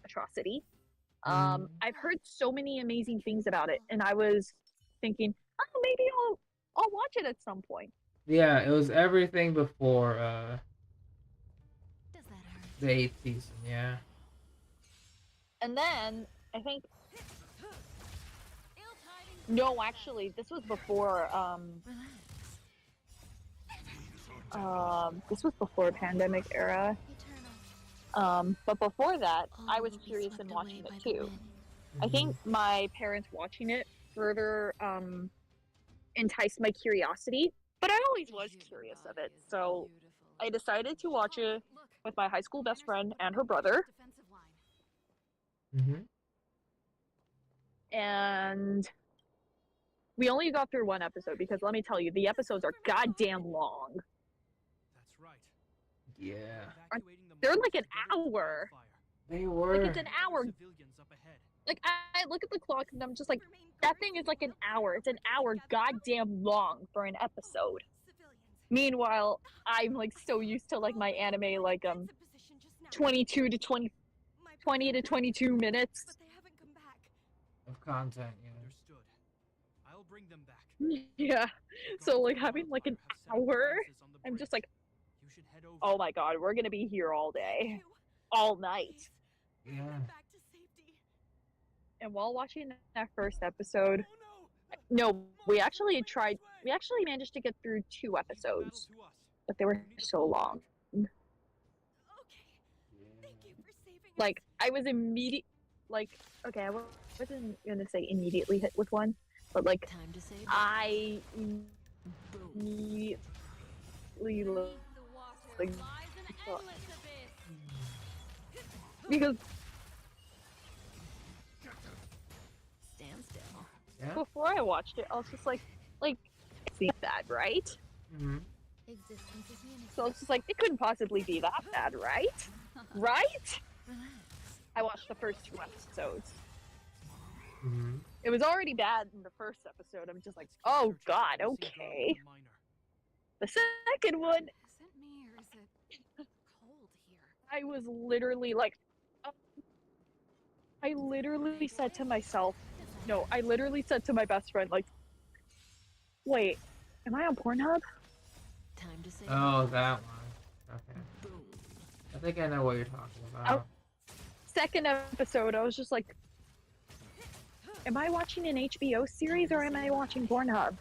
atrocity, I've heard so many amazing things about it, and I was thinking, oh, maybe I'll watch it at some point. Yeah, it was everything before Does that hurt? the 8th season, yeah. And then I think no, actually, this was before Relax. this was before pandemic era. But before that, I was curious in watching it too. I think my parents watching it further enticed my curiosity, but I always was curious of it. So I decided to watch it with my high school best friend and her brother, Mm-hmm. and we only got through one episode because let me tell you, the episodes are goddamn long. That's right. Yeah. Evacuating the They're mine like an to prevent hour. wildfire. They were. Like, it's an hour. Civilians up ahead. Like, I look at the clock and I'm just like, that thing is like an hour. It's an hour goddamn long for an episode. Meanwhile, I'm like so used to like my anime like 20 to 22 minutes. Of content, yeah. Understood. I'll bring them back. Yeah. So like having like an hour, I'm just like, You should head over. oh my god, we're gonna be here all day, all night. Yeah. And while watching that first episode, no, we actually managed to get through 2 episodes, but they were so long. Like, I was okay, I wasn't gonna say immediately hit with one, but like, Time to say bye. I completely like because Stand still. Yeah. before I watched it, I was just like, see that, right? Mm-hmm. Existence is meaningful. So it's just like, it couldn't possibly be that bad, right? Right? Relax. I watched the first 2 episodes. Mm-hmm. It was already bad in the first episode. I'm just like, oh god, okay. The second one, Is it me or is it cold here? I was literally like, I literally said to myself, no, I literally said to my best friend, like, wait, am I on Pornhub? Time to say Oh, that one. Okay. boom. I think I know what you're talking about. Second episode, I was just like, am I watching an HBO series or am I watching Pornhub?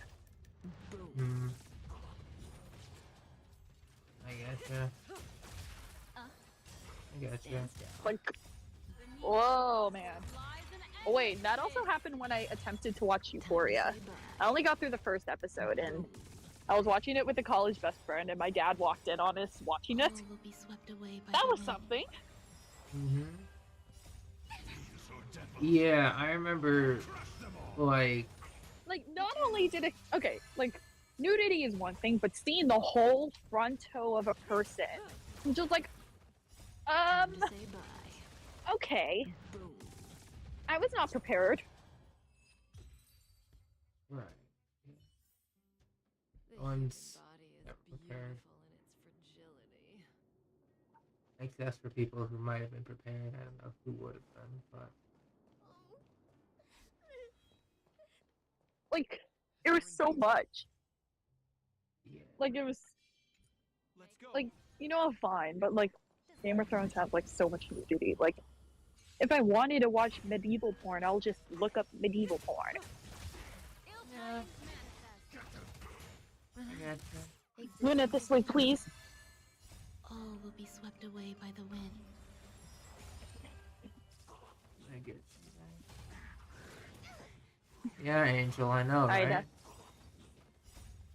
Boom. Hmm. I getcha. I getcha. Stand still. Like, whoa, man. Oh, wait, that also happened when I attempted to watch Euphoria. Time to say bye. I only got through the first episode, and I was watching it with a college best friend, and my dad walked in on us watching it. All will be swept away by That the was wind. something. Mm-hmm. Yeah, I remember, like, Not only did it, okay, nudity is one thing, but seeing the whole fronto of a person, I'm just like, Time to say bye. okay, Boom. I was not prepared. right. The One's human body is never beautiful prepared. in its fragility. I guess that's for people who might have been prepared. I don't know who would have been, but Like, it was so much. yeah. Like, it was, Let's go. like, you know, I'm fine, but, like, Game of Thrones has, like, so much nudity. Like, if I wanted to watch medieval porn, I'll just look up medieval porn. Yeah. I getcha. Luna, this way, please. All will be swept away by the wind. I get you. Yeah, Angel, I know, I right? know.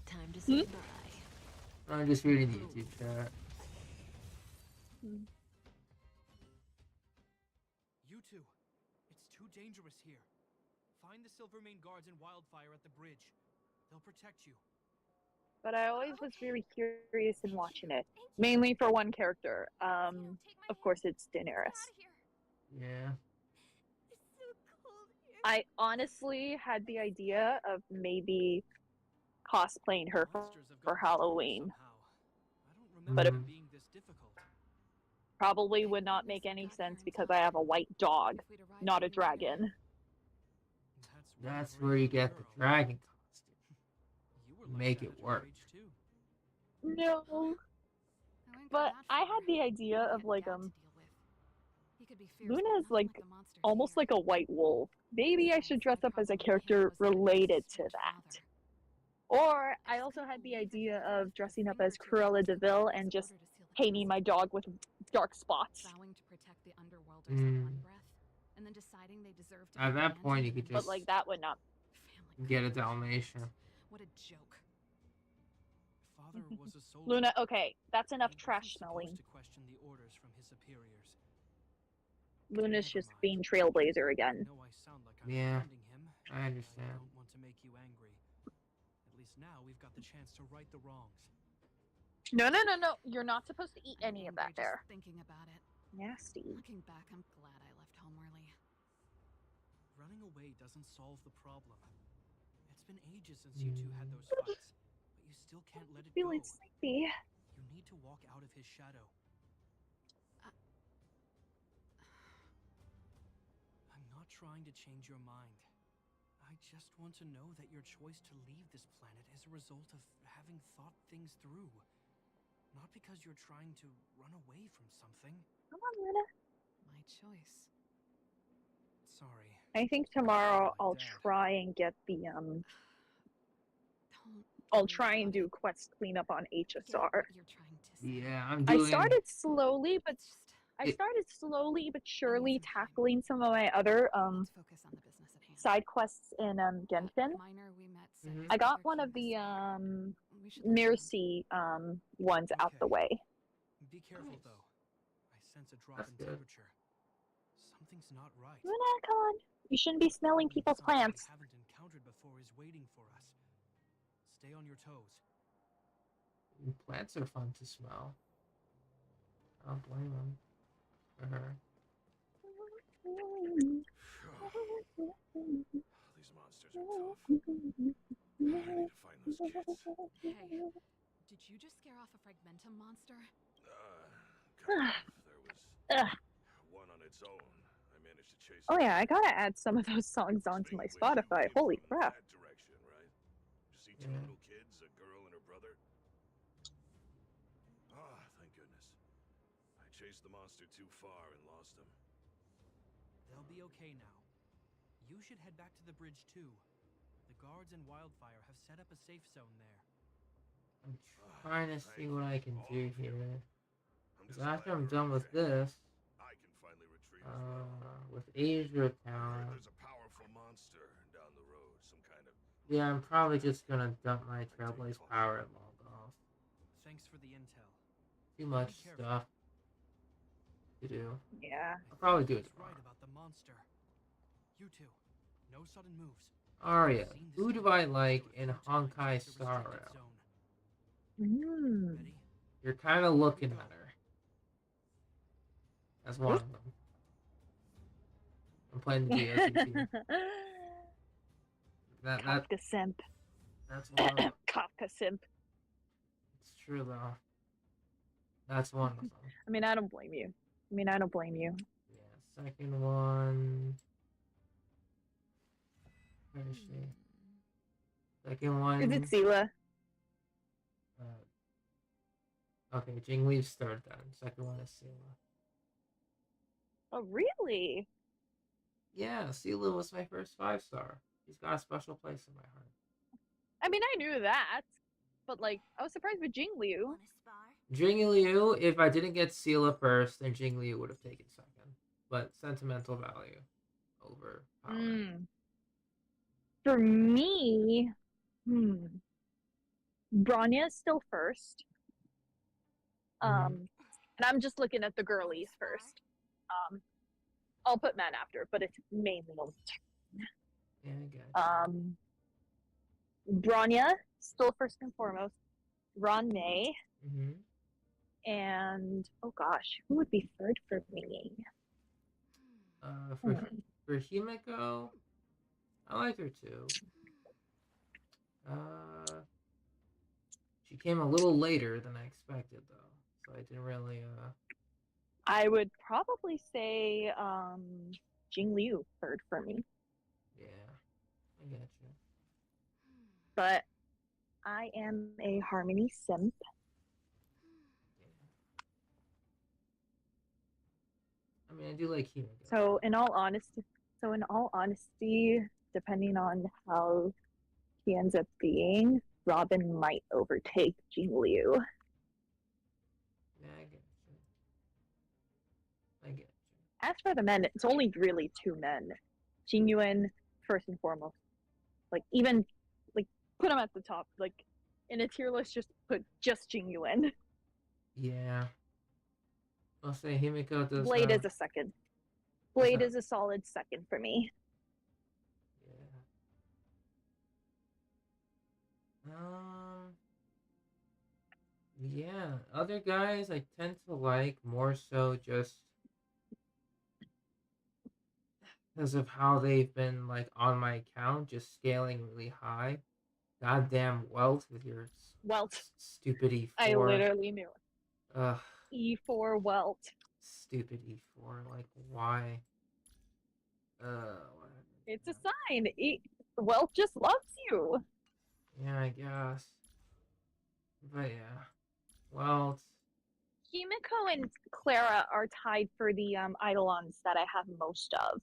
Time to say bye. I'm just reading the YouTube chat. You two, it's too dangerous here. Find the Silvermane guards and Wildfire at the bridge. They'll protect you. But I always was very curious in watching it. Mainly for one character. Of course, it's Daenerys. Yeah. I honestly had the idea of maybe cosplaying her Monsters have for gotten stronger Halloween. somehow. I don't But remember if- it being this difficult. Probably would not make any sense because I have a white dog, If we'd arrived not a when we were there. dragon. That's one where you brave get the girl. dragon costume. You were like Make that it at your work. age, too. No. I wouldn't go But that I far. had the idea I'd of, get like, Dad to deal with. He could be fierce, Luna but is, nothing like, the monsters almost here. like a white wolf. Maybe I should dress up as a character related to that. Or I also had the idea of dressing up as Cruella de Vil and just painting my dog with dark spots. Vowing to protect the underworlders on Mm. one breath, and then deciding they deserve to At be that point, you abandoned could and But, just like, that would not. family get a couples. Dalmatian. What a joke. Father was a soldier. Luna, okay, that's enough He trash wasn't smelling. supposed to question the orders from his superiors. Luna's Never just mind. being Trailblazer again. I know I sound like I'm Yeah, defending him. I understand. I don't want to make you angry. At least now we've got the chance to right the wrongs. No, no, no, no. You're not supposed to eat I'm any of angry that there. just thinking about it. Nasty. Looking back, I'm glad I left home early. Running away doesn't solve the problem. It's been ages since you two had those fights, but you still can't let it go. Feeling sleepy. You need to walk out of his shadow. I'm not trying to change your mind. I just want to know that your choice to leave this planet is a result of having thought things through. Not because you're trying to run away from something. Come on, Luna. My choice. Sorry. I think tomorrow My I'll dad. try and get the Don't I'll worry try and about do it. quest cleanup on Get HSR. what you're trying to say. Yeah, I'm I doing. started slowly, but It's just surely but surely some time. tackling some of my other let's focus on the business at hand. side quests in Genshin. Miner we met Mhm. said I got they're one of keeping the us here. We should Mercy ones out the Okay. way. Be careful, Nice. though. I sense a drop That's in good. temperature. Something's not right. Luna, come on. You shouldn't be smelling Maybe people's something plants. we haven't encountered before is waiting for us. Stay on your toes. Plants are fun to smell. I don't blame them. For her. These monsters are tough. I need to find those kids. Hey, did you just scare off a Fragmentum monster? Kind of. There was Ugh. one on its own. I managed to chase. Oh yeah, I gotta add some of those songs onto my Spotify. Holy crap. That direction, right? You see two Yeah. little kids, a girl and her brother. Ah, thank goodness. I chased the monster too far and lost him. They'll be okay now. You should head back to the bridge, too. The guards and Wildfire have set up a safe zone there. I'm trying to see what I can do here. I'm Because just after glad I'm you're done with okay. this, I can finally retreat as well. with Asia I heard Town, there's a powerful monster down the road, some kind of. yeah, I'm probably just gonna dump my Trailblaze power and log off. Thanks for the intel. Too much Be careful. stuff to do. Yeah. I'll probably do it He's tomorrow. right about the monster. You two, no sudden moves. Aria, Seen this who do kind I of like monster a in few times Honkai with the Star restricted Rail? zone. Mm. Ready? You're kind of looking at her. That's one of them. I'm playing the DLC too. That Kafka simp. that's one of them. Kafka simp. It's true though. That's one of them. I mean, I don't blame you. Yeah, second one. Where is she? Second one. Is it Sela? Okay, Jinglee's third then. Second one is Sela. Oh, really? Yeah, Sela was my first 5-star. She's got a special place in my heart. I mean, I knew that. But, like, I was surprised with Jingliu. Want a spar? Jingliu, if I didn't get Sela first, then Jingliu would have taken second. But sentimental value over power. For me, Branya is still first. And I'm just looking at the girlies first. I'll put men after, but it's mainly Yeah, I got you. Branya, still first and foremost. Ron May, and oh gosh, who would be third for me? For Himeko, I like her too. She came a little later than I expected though, so I didn't really I would probably say Jingliu third for me. Yeah, I get you. But I am a Harmony simp. I mean, I do like Himeko. So in all honesty, depending on how he ends up being, Robin might overtake Jingliu. Yeah, I get you. As for the men, it's only really two men. Jingyuan, first and foremost. Like, even, like, put him at the top. Like, in a tier list, just put just Jingyuan. Yeah. I'll say Himeko does Blade is a second. Blade is a solid second for me. Yeah, other guys I tend to like more so just because of how they've been like on my account, just scaling really high. Goddamn Welt with your stupid E4. I literally knew it. Ugh. E4 Welt. Stupid E4. Like, why? It's a sign. Welt just loves you. Yeah, I guess. But yeah. Well, Himeko and Clara are tied for the Eidolons that I have most of.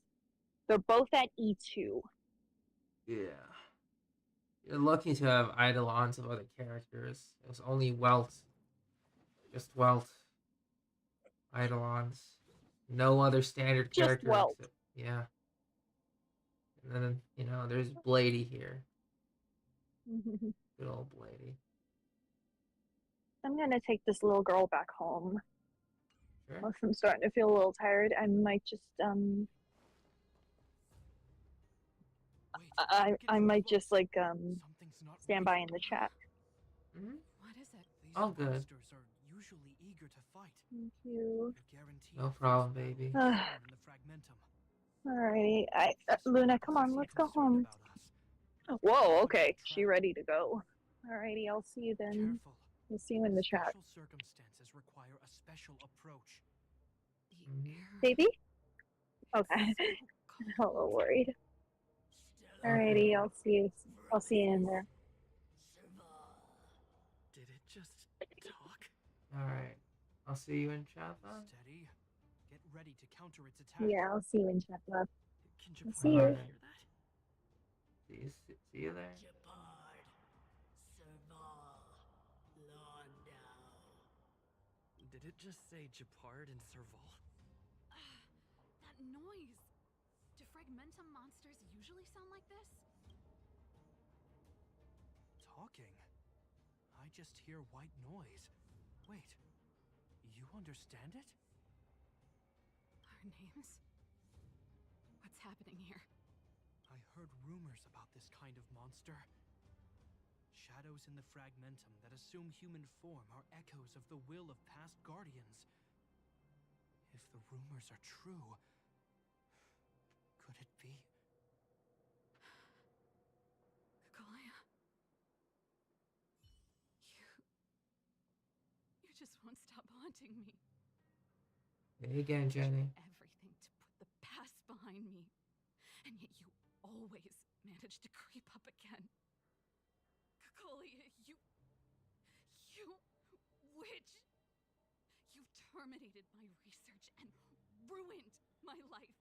They're both at E2. yeah. You're lucky to have Eidolons of other characters. It was only Welt. Just Welt. Eidolons. No other standard Just character. Welt. Yeah. And then, you know, there's Blady here. Good old Blady. I'm gonna take this little girl back home. Sure. Unless I'm starting to feel a little tired, I might just Wait, I might just like something's not stand right. by in the chat. Mm-hmm. What is it? These All good. monsters are usually eager to fight. Thank you. You're guaranteed No a fierce problem, battle baby. with Swan in the fragmentum. Alrighty, This Luna, one come doesn't on, seem let's go concerned home. about us. Whoa, okay, she ready to go. Alrighty, I'll see you then. Careful. We'll see you in the chat. Special circumstances require a special approach. The Mhm. air. Baby? Okay. So I'm a little worried. Okay. Alrighty, I'll see you in there. Did it just talk? Alright. I'll see you in chat then. Steady. Get ready to counter its attack. Yeah, I'll see you in chat, love. Can I'll Japard see you. hear Alright. that? See you there. Did it just say Japard and Serval? That noise. Do fragmentum monsters usually sound like this? Talking? I just hear white noise. Wait, you understand it? Our names? What's happening here? I heard rumors about this kind of monster. Shadows in the fragmentum that assume human form are echoes of the will of past guardians. If the rumors are true, could it be? Kalia. You just won't stop haunting me. Hey again, Jenny. Everything to put the past behind me. And yet you always manage to creep up again. Kalia, you witch! You've terminated my research and ruined my life.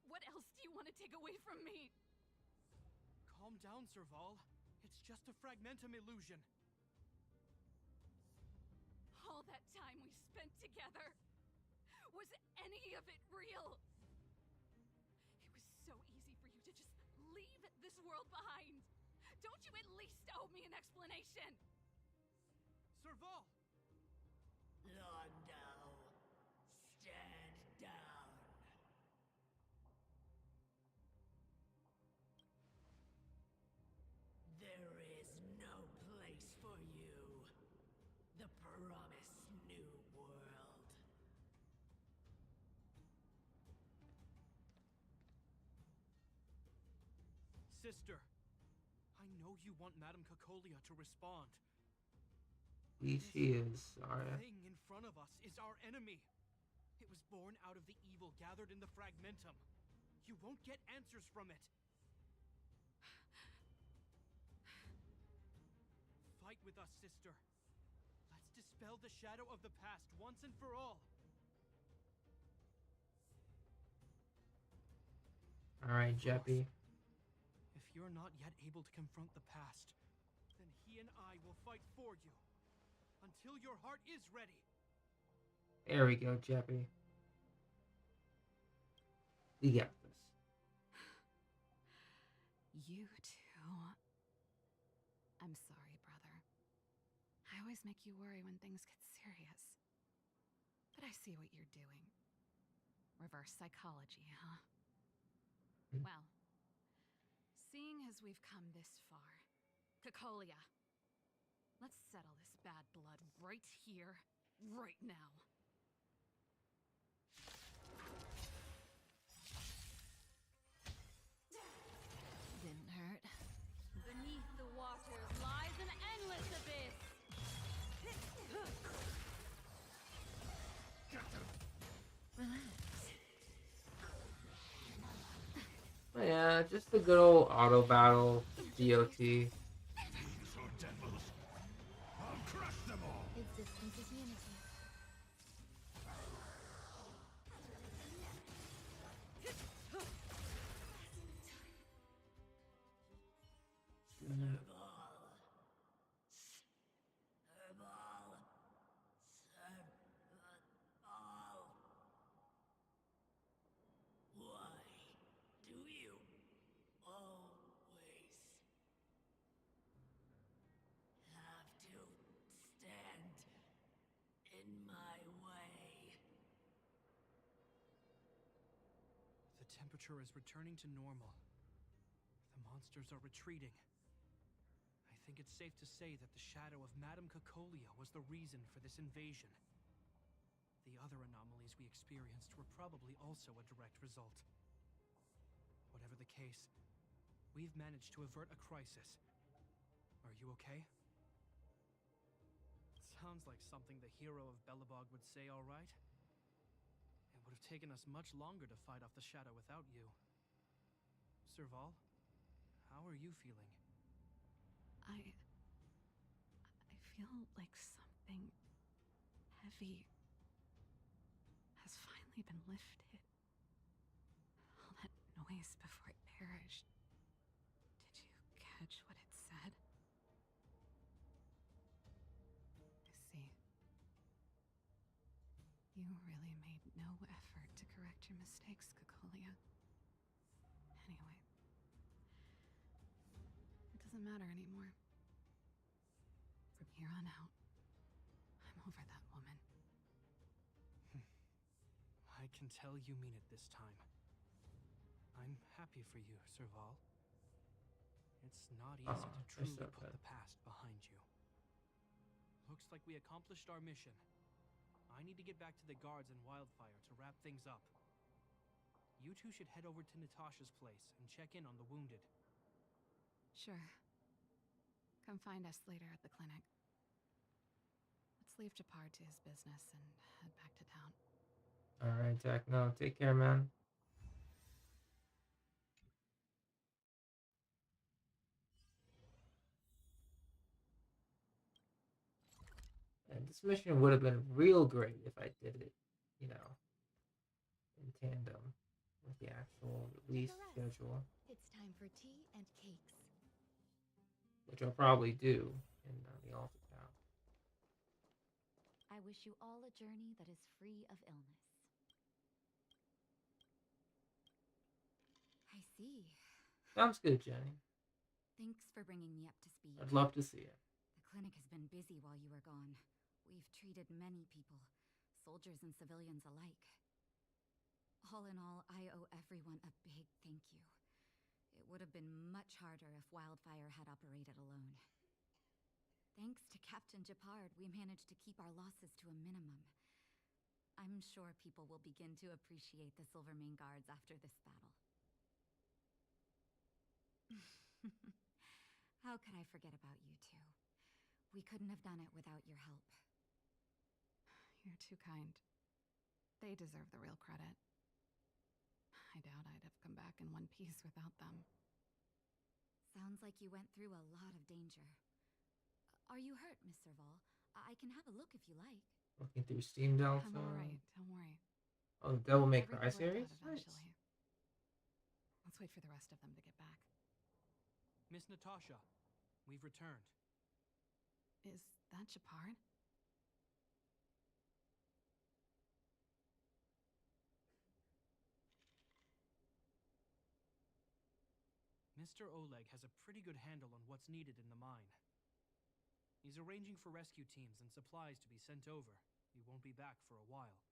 What else do you want to take away from me? Calm down, Serval. It's just a fragmentum illusion. All that time we spent together, was any of it real? It was so easy for you to just leave this world behind. Don't you at least owe me an explanation? Serval! Londo, stand down. There is no place for you. The promised new world. Sister, I know you want Madame Cacolia to respond. She is, The Arya. thing in front of us is our enemy. It was born out of the evil gathered in the fragmentum. You won't get answers from it. Fight with us, sister. Let's dispel the shadow of the past once and for all. Alright, Jeppy. If you're not yet able to confront the past, then he and I will fight for you. Until your heart is ready. There we go, Jeppy. We got this. You too. I'm sorry, brother. I always make you worry when things get serious. But I see what you're doing. Reverse psychology, huh? Well, seeing as we've come this far, Cacolia, let's settle this bad blood right here, right now. Didn't hurt. Beneath the waters lies an endless abyss. But yeah, just a good old auto battle DOT. These are devils. I'll crush them all. Existence is unity. Why do you temperature is returning to normal. The monsters are retreating. I think it's safe to say that the shadow of Madame Cacolia was the reason for this invasion. The other anomalies we experienced were probably also a direct result. Whatever the case, we've managed to avert a crisis. Are you okay? Sounds like something the hero of Belobog would say, all right? It would have taken us much longer to fight off the shadow without you. Serval, how are you feeling? I feel like something heavy has finally been lifted. All that noise before it perished. Did you catch what it said? I see. You really made no effort to correct your mistakes, Cacolia. Anyway, it doesn't matter anymore. From here on out, I'm over that woman. I can tell you mean it this time. I'm happy for you, Serval. It's not easy to truly put the past behind you. Looks like we accomplished our mission. I need to get back to the guards in Wildfire to wrap things up. You two should head over to Natasha's place and check in on the wounded. Sure. Come find us later at the clinic. Let's leave Japar to his business and head back to town. Alright, Techno. Take care, man. And this mission would have been real great if I did it, you know, in tandem with the actual release schedule. It's time for tea and cakes. Which I'll probably do in the Alpha Town. I wish you all a journey that is free of illness. I see. Sounds good, Jenny. Thanks for bringing me up to speed. I'd love to see it. The clinic has been busy while you were gone. We've treated many people, soldiers and civilians alike. All in all, I owe everyone a big thank you. It would have been much harder if Wildfire had operated alone. Thanks to Captain Japard, we managed to keep our losses to a minimum. I'm sure people will begin to appreciate the Silvermane Guards after this battle. How could I forget about you two? We couldn't have done it without your help. You're too kind. They deserve the real credit. I doubt I'd have come back in one piece without them. Sounds like you went through a lot of danger. Are you hurt, Miss Serval? I can have a look if you like. Looking through Steam Delta. I'm alright, don't worry. Oh, the Devil May Cry Everything series? worked out Nice. eventually. Let's wait for the rest of them to get back. Miss Natasha, we've returned. Is that Japard? Mr. Oleg has a pretty good handle on what's needed in the mine. He's arranging for rescue teams and supplies to be sent over. He won't be back for a while.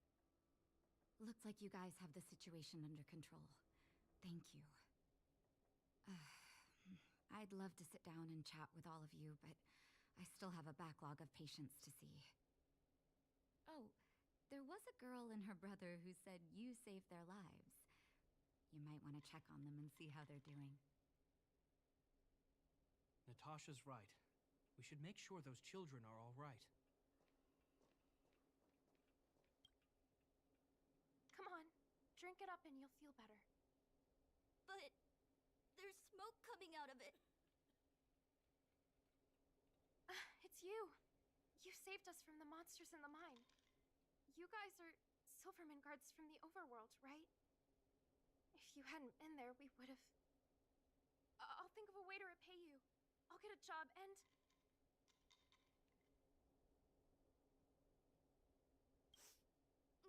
Looks like you guys have the situation under control. Thank you. I'd love to sit down and chat with all of you, but I still have a backlog of patients to see. Oh, there was a girl and her brother who said you saved their lives. You might want to check on them and see how they're doing. Natasha's right. We should make sure those children are all right. Come on, drink it up and you'll feel better. But there's smoke coming out of it. It's you. You saved us from the monsters in the mine. You guys are Silverman guards from the overworld, right? If you hadn't been there, we would have... I'll think of a way to repay you. I'll get a job and...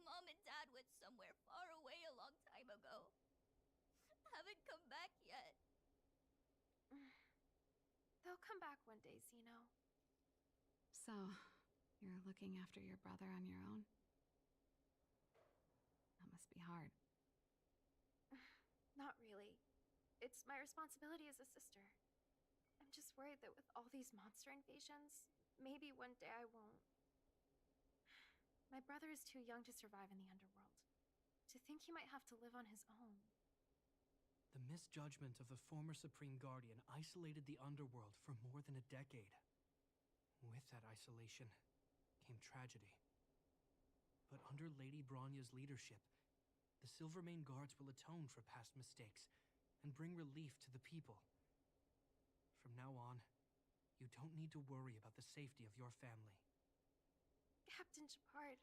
Mom and Dad went somewhere far away a long time ago. Haven't come back yet. They'll come back one day, Zeno. So, you're looking after your brother on your own? That must be hard. It's my responsibility as a sister. I'm just worried that with all these monster invasions, maybe one day I won't. My brother is too young to survive in the underworld. To think he might have to live on his own. The misjudgment of the former Supreme Guardian isolated the underworld for more than a decade. With that isolation came tragedy. But under Lady Bronya's leadership, the Silvermane Guards will atone for past mistakes and bring relief to the people. From now on, you don't need to worry about the safety of your family. Captain Shepard.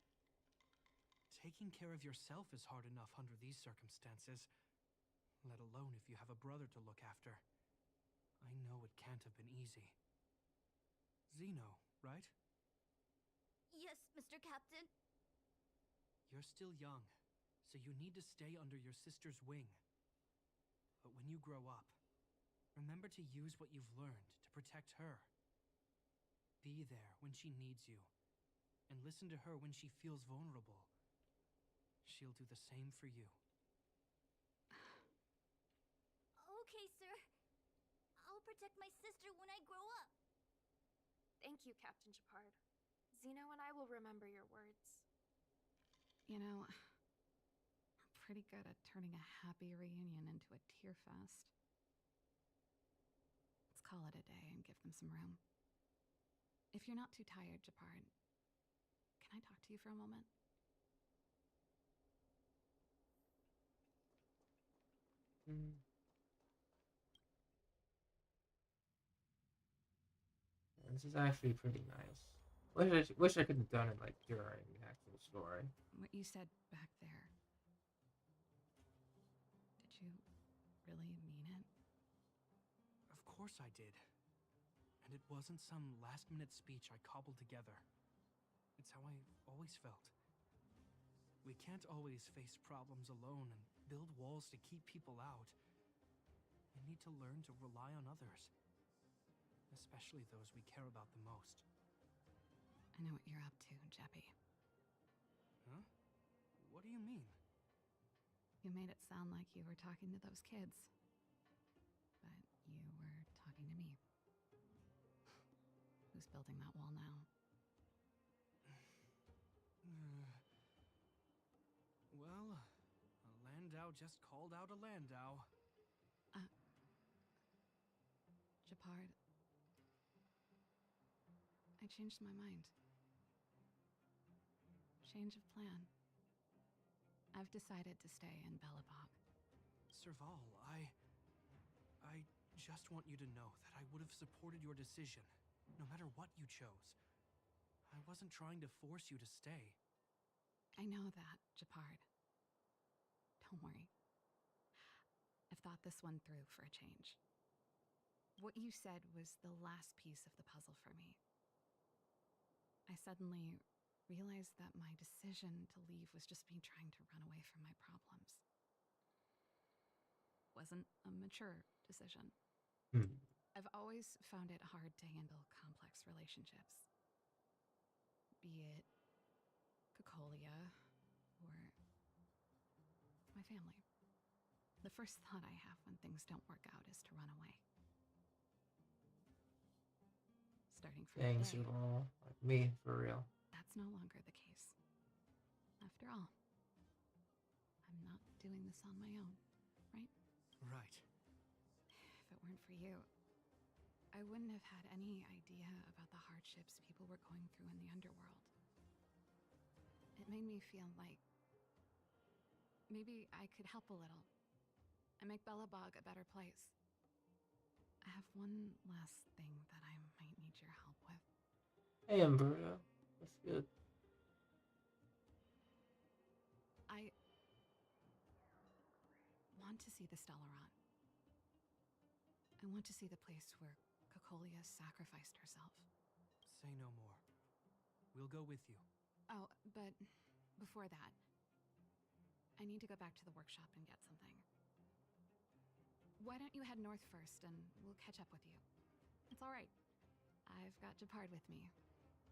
Taking care of yourself is hard enough under these circumstances, let alone if you have a brother to look after. I know it can't have been easy. Zeno, right? Yes, Mr. Captain. You're still young, so you need to stay under your sister's wing. But when you grow up, remember to use what you've learned to protect her. Be there when she needs you, and listen to her when she feels vulnerable. She'll do the same for you. Okay, sir. I'll protect my sister when I grow up. Thank you, Captain Shepard. Zeno and I will remember your words. You know, we're pretty good at turning a happy reunion into a tear fest. Let's call it a day and give them some room. If you're not too tired, Shepard, can I talk to you for a moment? This is actually pretty nice. Wish I could have done it like during the actual story. What you said back there. Did you really mean it? Of course I did. And it wasn't some last-minute speech I cobbled together. It's how I always felt. We can't always face problems alone and build walls to keep people out. We need to learn to rely on others. Especially those we care about the most. I know what you're up to, Jeppy. Huh? What do you mean? You made it sound like you were talking to those kids. But you were talking to me. Who's building that wall now? Well, a Landau just called out a Landau. Shepard, I changed my mind. Change of plan. I've decided to stay in Belobog. Serval, I just want you to know that I would have supported your decision, no matter what you chose. I wasn't trying to force you to stay. I know that, Shepard. Don't worry. I've thought this one through for a change. What you said was the last piece of the puzzle for me. I suddenly realized that my decision to leave was just me trying to run away from my problems. Wasn't a mature decision. I've always found it hard to handle complex relationships. Be it Cocolia or my family. The first thought I have when things don't work out is to run away. Starting from Thanks, today, all like me, for real. that's no longer the case. After all, I'm not doing this on my own, right? Right. If it weren't for you, I wouldn't have had any idea about the hardships people were going through in the underworld. It made me feel like maybe I could help a little and make Belobog a better place. I have one last thing that I might need your help with. Hey, Umberto. That's good. I want to see the Stellaron. I want to see the place where Cocolia sacrificed herself. Say no more. We'll go with you. Oh, but before that, I need to go back to the workshop and get something. Why don't you head north first and we'll catch up with you? It's all right. I've got Shepard with me.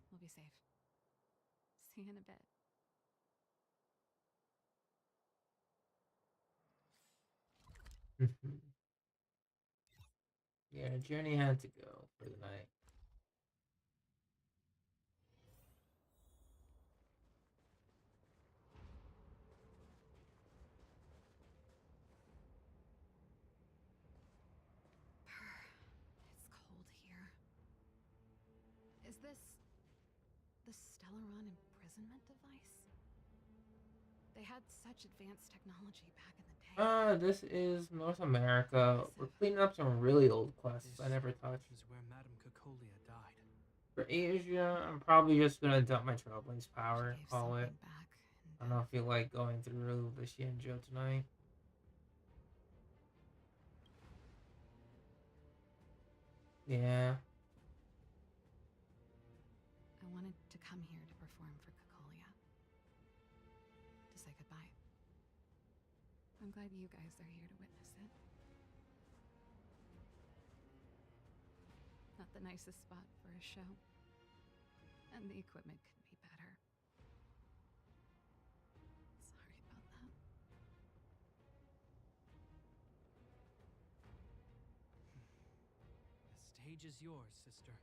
We'll be safe. See you in a bit. Yeah, Journey had to go for the night. It's cold here. Is this the Stellaron imprisonment device? They had such advanced technology back in the day. This is North America. We're cleaning up some really old quests I never touched. This is where Madame Cocolia died. For Asia, I'm probably just gonna dump my Trailblaze power, Gave call it. something back I don't feel like going through the Shinjo tonight. Yeah. I wanted to come here to perform for Cocolia. To say goodbye. I'm glad you guys are here to witness it. Not the nicest spot for a show. And the equipment could be better. Sorry about that. The stage is yours, sister.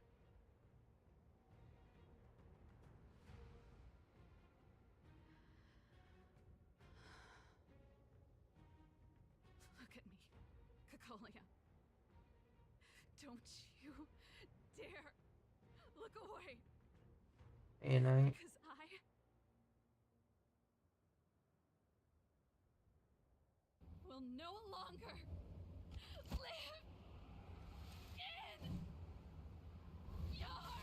Look at me, Cocolia. Don't you dare look away. And I Because I will no longer live in your shadow!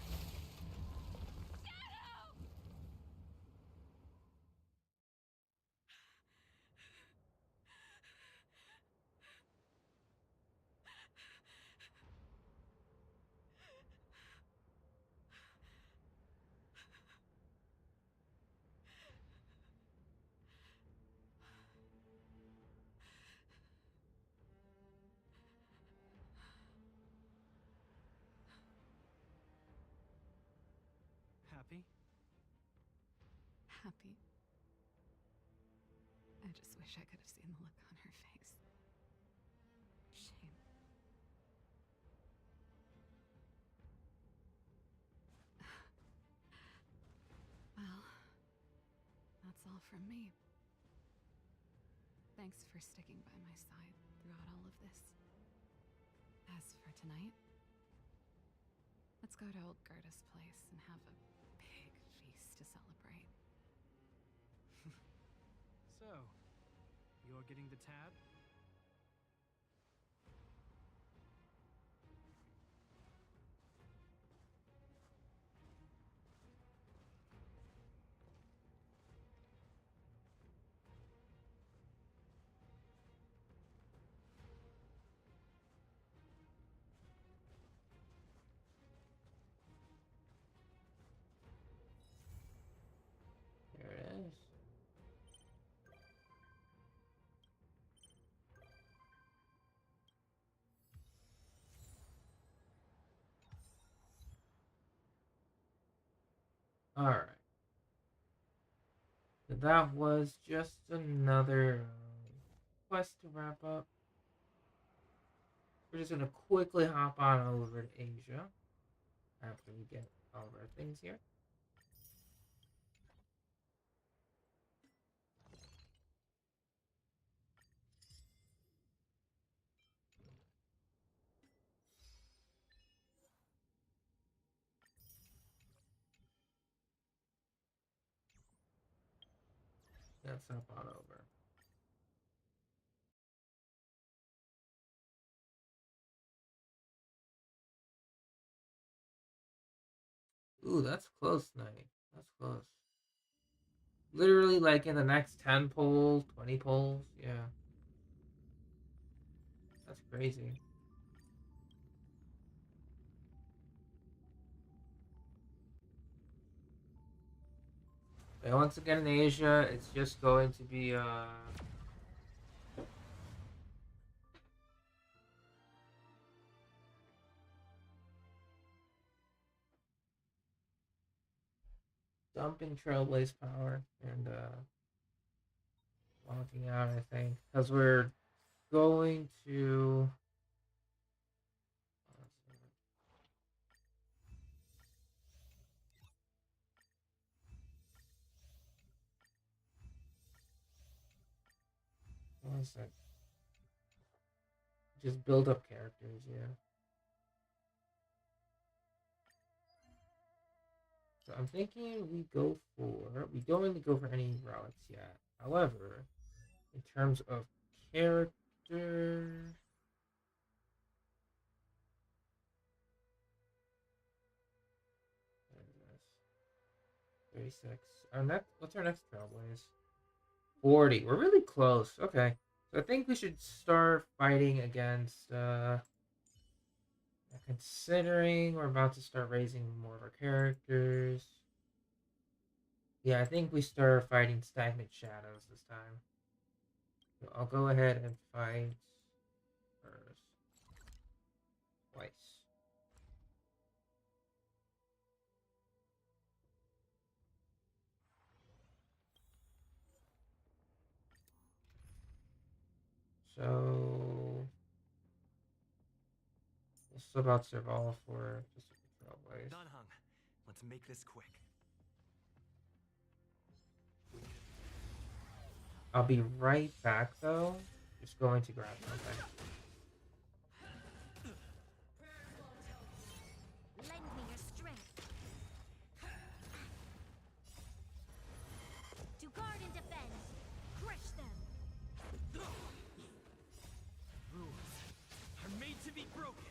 Happy? Happy. I just wish I could have seen the look on her face. Shame. Well, that's all from me. Thanks for sticking by my side throughout all of this. As for tonight, let's go to old Gerda's place and have a big feast to celebrate. So, you're getting the tab? there it is. Alright. So that was just another quest to wrap up. We're just gonna quickly hop on over to Asia after we get all of our things here. Let's hop on over. Ooh, that's close tonight. That's close. Literally like in the next 10 polls, 20 polls. Yeah. That's crazy. But once again in Asia, it's just going to be dumping Trailblaze power and walking out, I think. Because we're going to What is that? Just build up characters, yeah. So I'm thinking we don't really go for any relics yet. However, in terms of character, 36. What's our next trailblaze? 40. We're really close. Okay. So I think we should start fighting against considering we're about to start raising more of our characters. Yeah, I think we start fighting stagnant shadows this time. So I'll go ahead and fight first. Twice. So we'll sub out Serval for just a trailblaze. Done, Hung. Let's make this quick. I'll be right back though. Just going to grab something. Lend me your strength. To guard and defend. Crush them. Rules are made to be broken.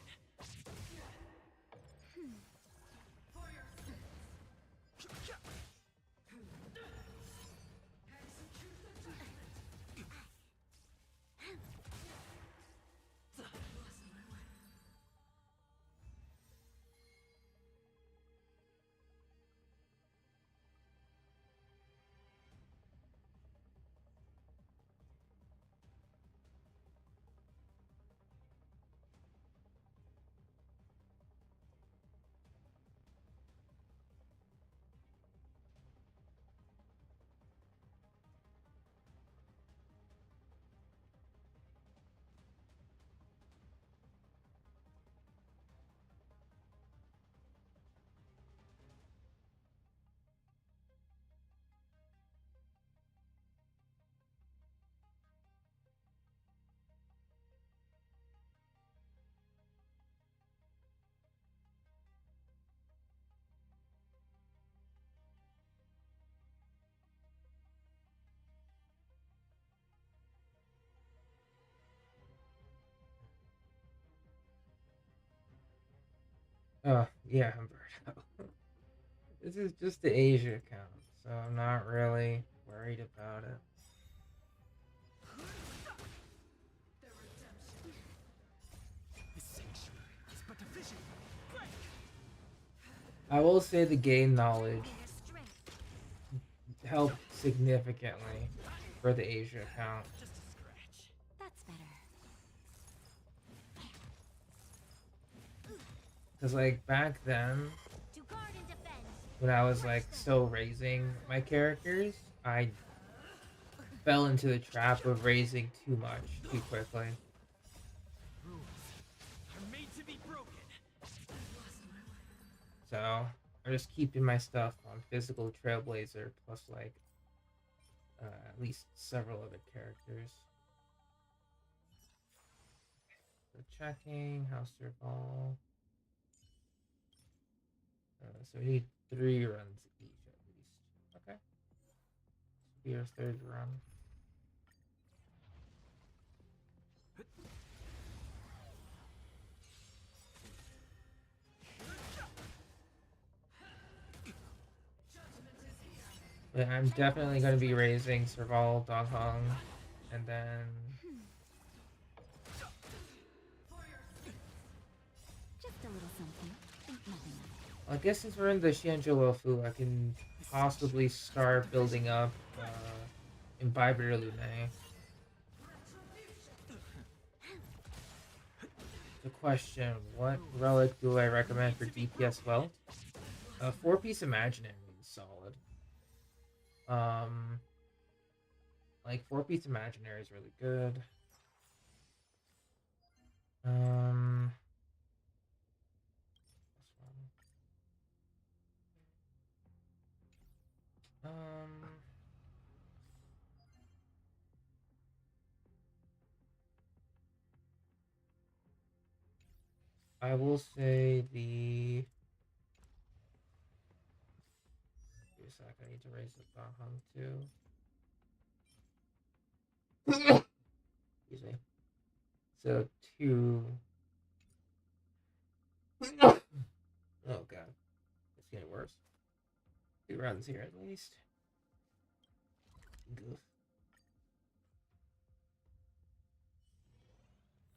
Oh, yeah, I'm burnt out. This is just the Asia account, so I'm not really worried about it. I will say the game knowledge helped significantly for the Asia account. That's better. Because, like, back then, To guard and defend. when I was, like, still raising my characters, I fell into the trap of raising too much too quickly. Rules are made to be broken. So I'm just keeping my stuff on physical Trailblazer plus like at least several other characters. So checking house ball. So we need 3 runs each at least. Okay. This will be our 3rd run. Yeah, I'm definitely going to be raising Serval, Dog Hong, and then... Just a little something. Think nothing of it. I guess since we're in the Xianzhou Fu, I can possibly start building up Imbiber Lune. The question, what relic do I recommend for DPS well? 4-piece Imaginary is solid. Like 4-piece Imaginary is really good. I will say the. Wait a sec, I need to raise the hum too. Excuse me. So 2. Oh god, it's getting worse. 2 runs here at least. Goof.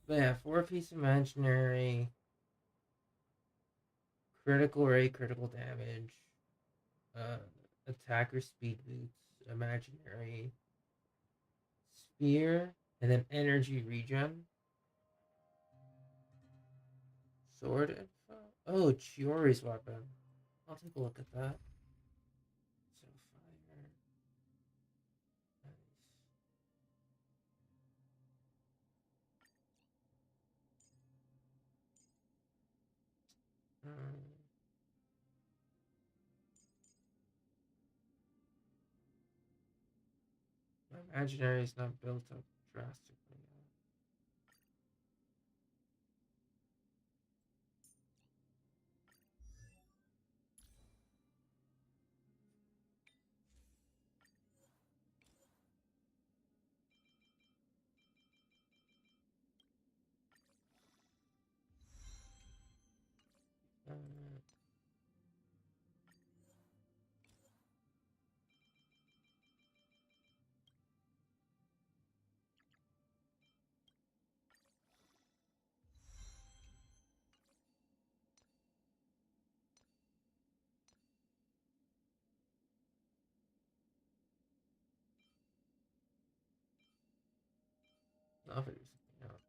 But yeah, 4-piece imaginary, critical rate, critical damage, attacker speed boots, imaginary, spear, and then energy regen. Sword info? Oh, Chiori's weapon. I'll take a look at that. So fire. Nice. My imaginary is not built up drastically. I'll figure something out.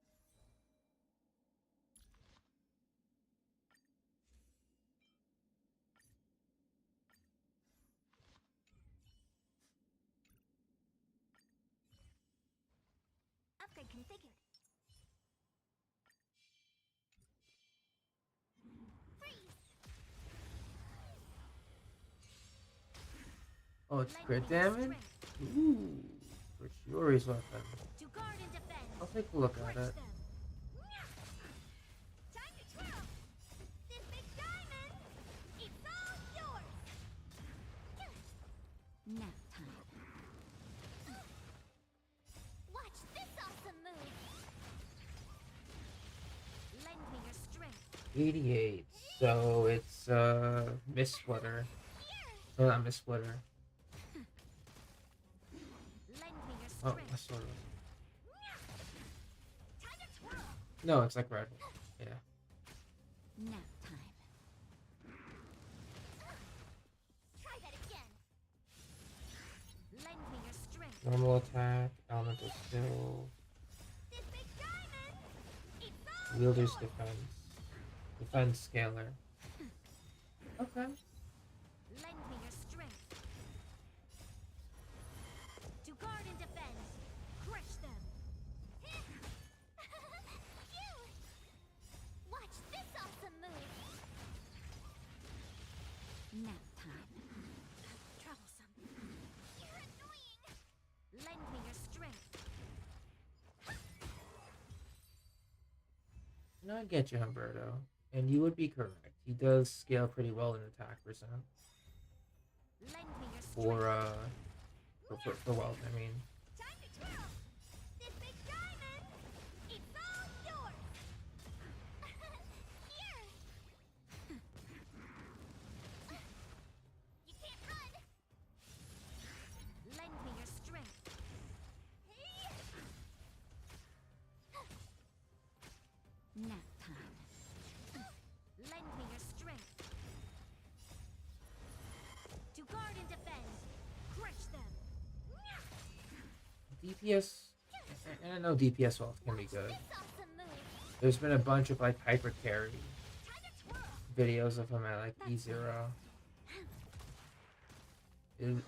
Upgrade configured. Oh, it's crit damage? Ooh, for Chiori's weapon. I'll take a look at it. Nap time. Watch this awesome move. Lend me your strength. 88. So it's Miss Splitter. Oh, not Miss Splitter. Lend me your Oh, strength. that's sort of. No, it's like red. Yeah. Nap time. Try that again. Lend me your strength. Normal attack, elemental skill, This big diamond. It's all wielder's yours. defense, defense scalar. Okay. Lend me your strength. To guard and defend. Crush them. Phew! Watch this awesome move. Nap time. Troublesome. You're annoying. Lend me your strength. No, I get you, Humberto. And you would be correct. He does scale pretty well in attack percent. Lend me your strength. For wealth, I mean. Time to twirl. This big diamond. It's all yours. Here. You can't run. Lend me your strength. Nap time. Lend me your strength. To guard and defend. Crush them. DPS, and I know DPS wealth can be good. This awesome move. There's been a bunch of like hyper carry Time to twirl. videos of him at like E0.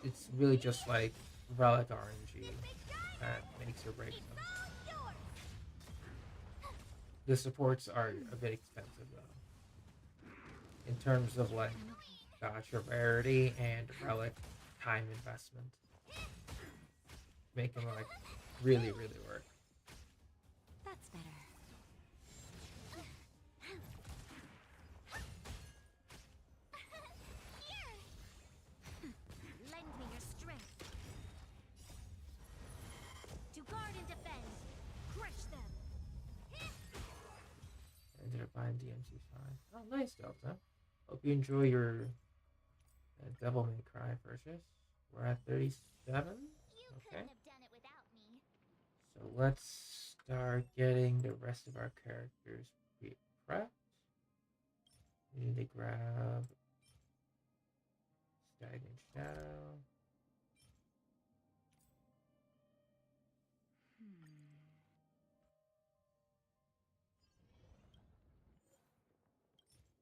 It's really just like relic RNG that makes or breaks them. The supports are a bit expensive though, in terms of like gacha rarity and relic time investment. Make them like really work. That's better. pleasure buying DMC fine. Oh, nice, Delta. Hope you enjoy your Devil May Cry purchase. We're at 37. Okay. So let's start getting the rest of our characters prepped. We need to grab Stagnant Shadow.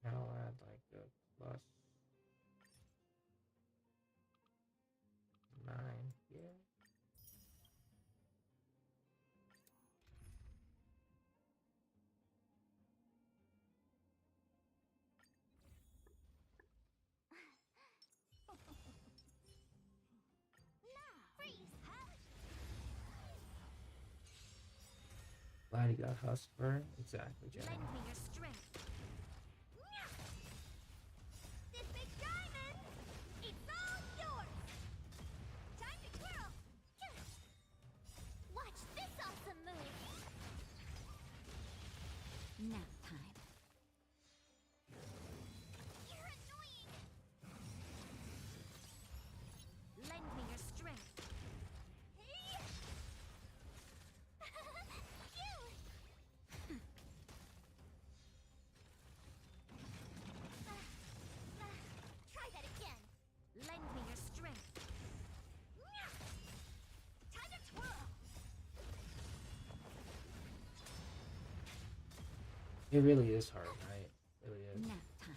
Now I'll add like the plus 9 here. Glad you got Husper. Exactly, Jenny. Lend me your strength. This big diamond, it's all yours. Time to twirl. Watch this awesome move. Nap time. You're annoying. Lend me your strength. Try that again. Lend me your strength. Time to twirl. It really is hard, right? It really is. Nap time.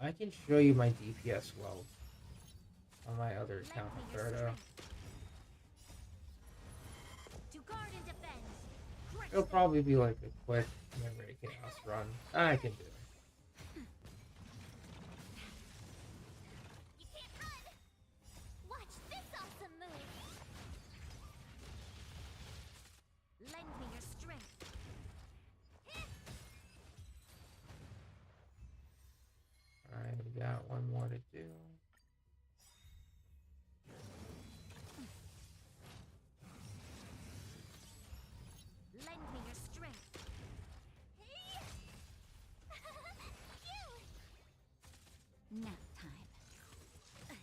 I can show you my DPS well on my other account, Alberto. To guard and defend. It'll probably be like a quick memory chaos run. I can do it. You can't run. Watch this awesome move. Lend me your strength. Alright, we got one more to do. Lend me your strength. Nap time.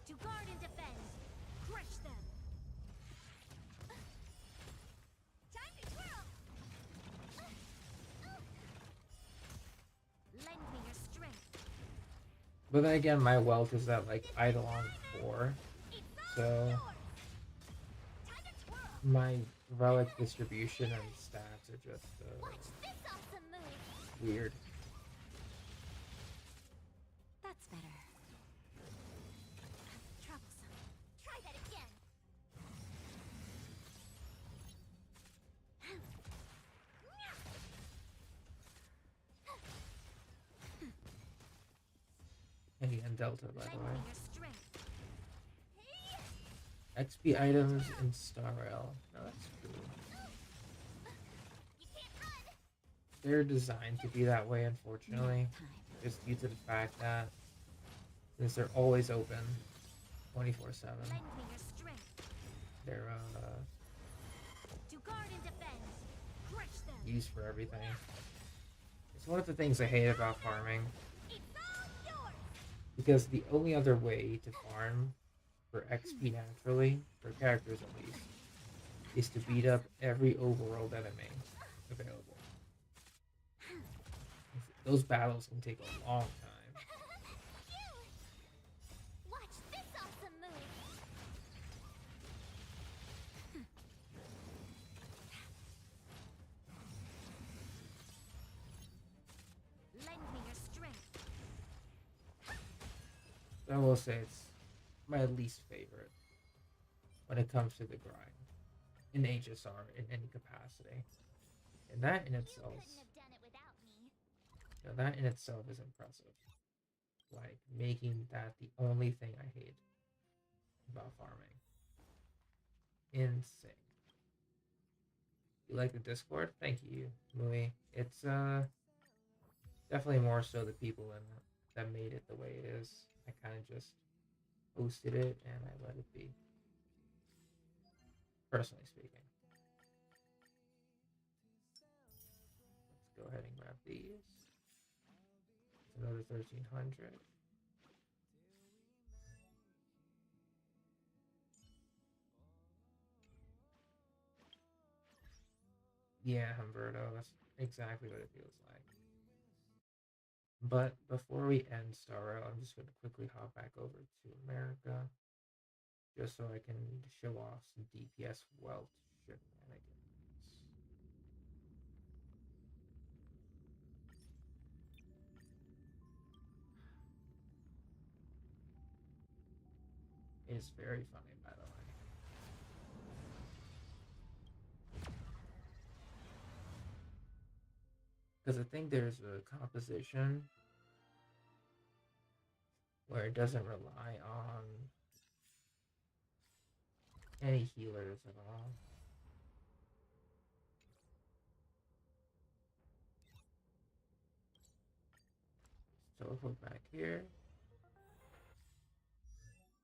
To guard and defend. Crush them. Time to twirl. Lend me your strength. But then again, my wealth is at like Eidolon 4. So Time to twirl. my relic distribution and stats are just Watch this awesome move. weird. That's better. Troublesome. Try that again. And Delta, by the Lend way. me your strength. XP items in Star Rail. No, that's true. You can't run. They're designed to be that way, unfortunately. Nap time. Just due to the fact that since they're always open 24/7, Lend me your strength. they're To guard and defend. Crush them. used for everything. It's one of the things I hate about farming, It's all yours. because the only other way to farm for XP naturally, for characters at least, is to beat up every overworld enemy available. Those battles can take a long time. Watch this awesome move. Lend me your strength. I will say it's my least favorite when it comes to the grind in HSR in any capacity. And that in itself, Couldn't have done it without me. that in itself is impressive. Like making that the only thing I hate about farming. Insane. You like the Discord? Thank you, Mui. It's definitely more so the people in it that made it the way it is. I kind of just hosted it and I let it be. Personally speaking. go ahead and grab these. It's another 1300. Yeah, Humberto, that's exactly what it feels like. But before we end Star Rail, I'm just going to quickly hop back over to America, just so I can show off some DPS wealth shenanigans. It is very funny, by the way. Because I think there's a composition where it doesn't rely on any healers at all. Teleport back here.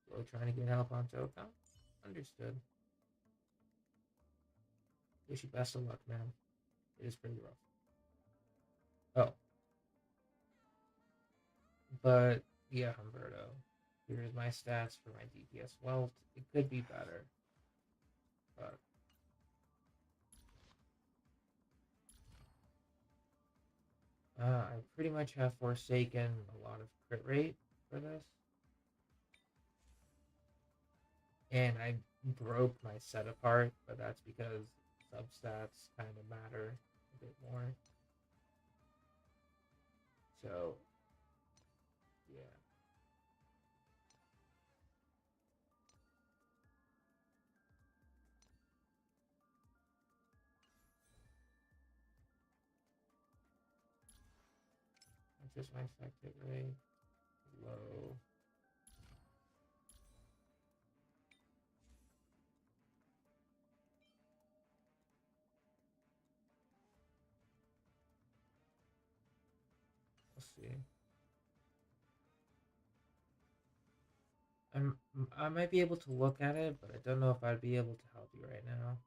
Still trying to get help on Toka. Understood. Wish you best of luck, man. It is pretty rough. Oh. But, yeah, Humberto. Here's my stats for my DPS wealth. It could be better. But I pretty much have forsaken a lot of crit rate for this. And I broke my set apart, but that's because substats kind of matter a bit more. So, yeah. That's just my effective rate. Low. Let's see. I might be able to look at it, but I don't know if I'd be able to help you right now.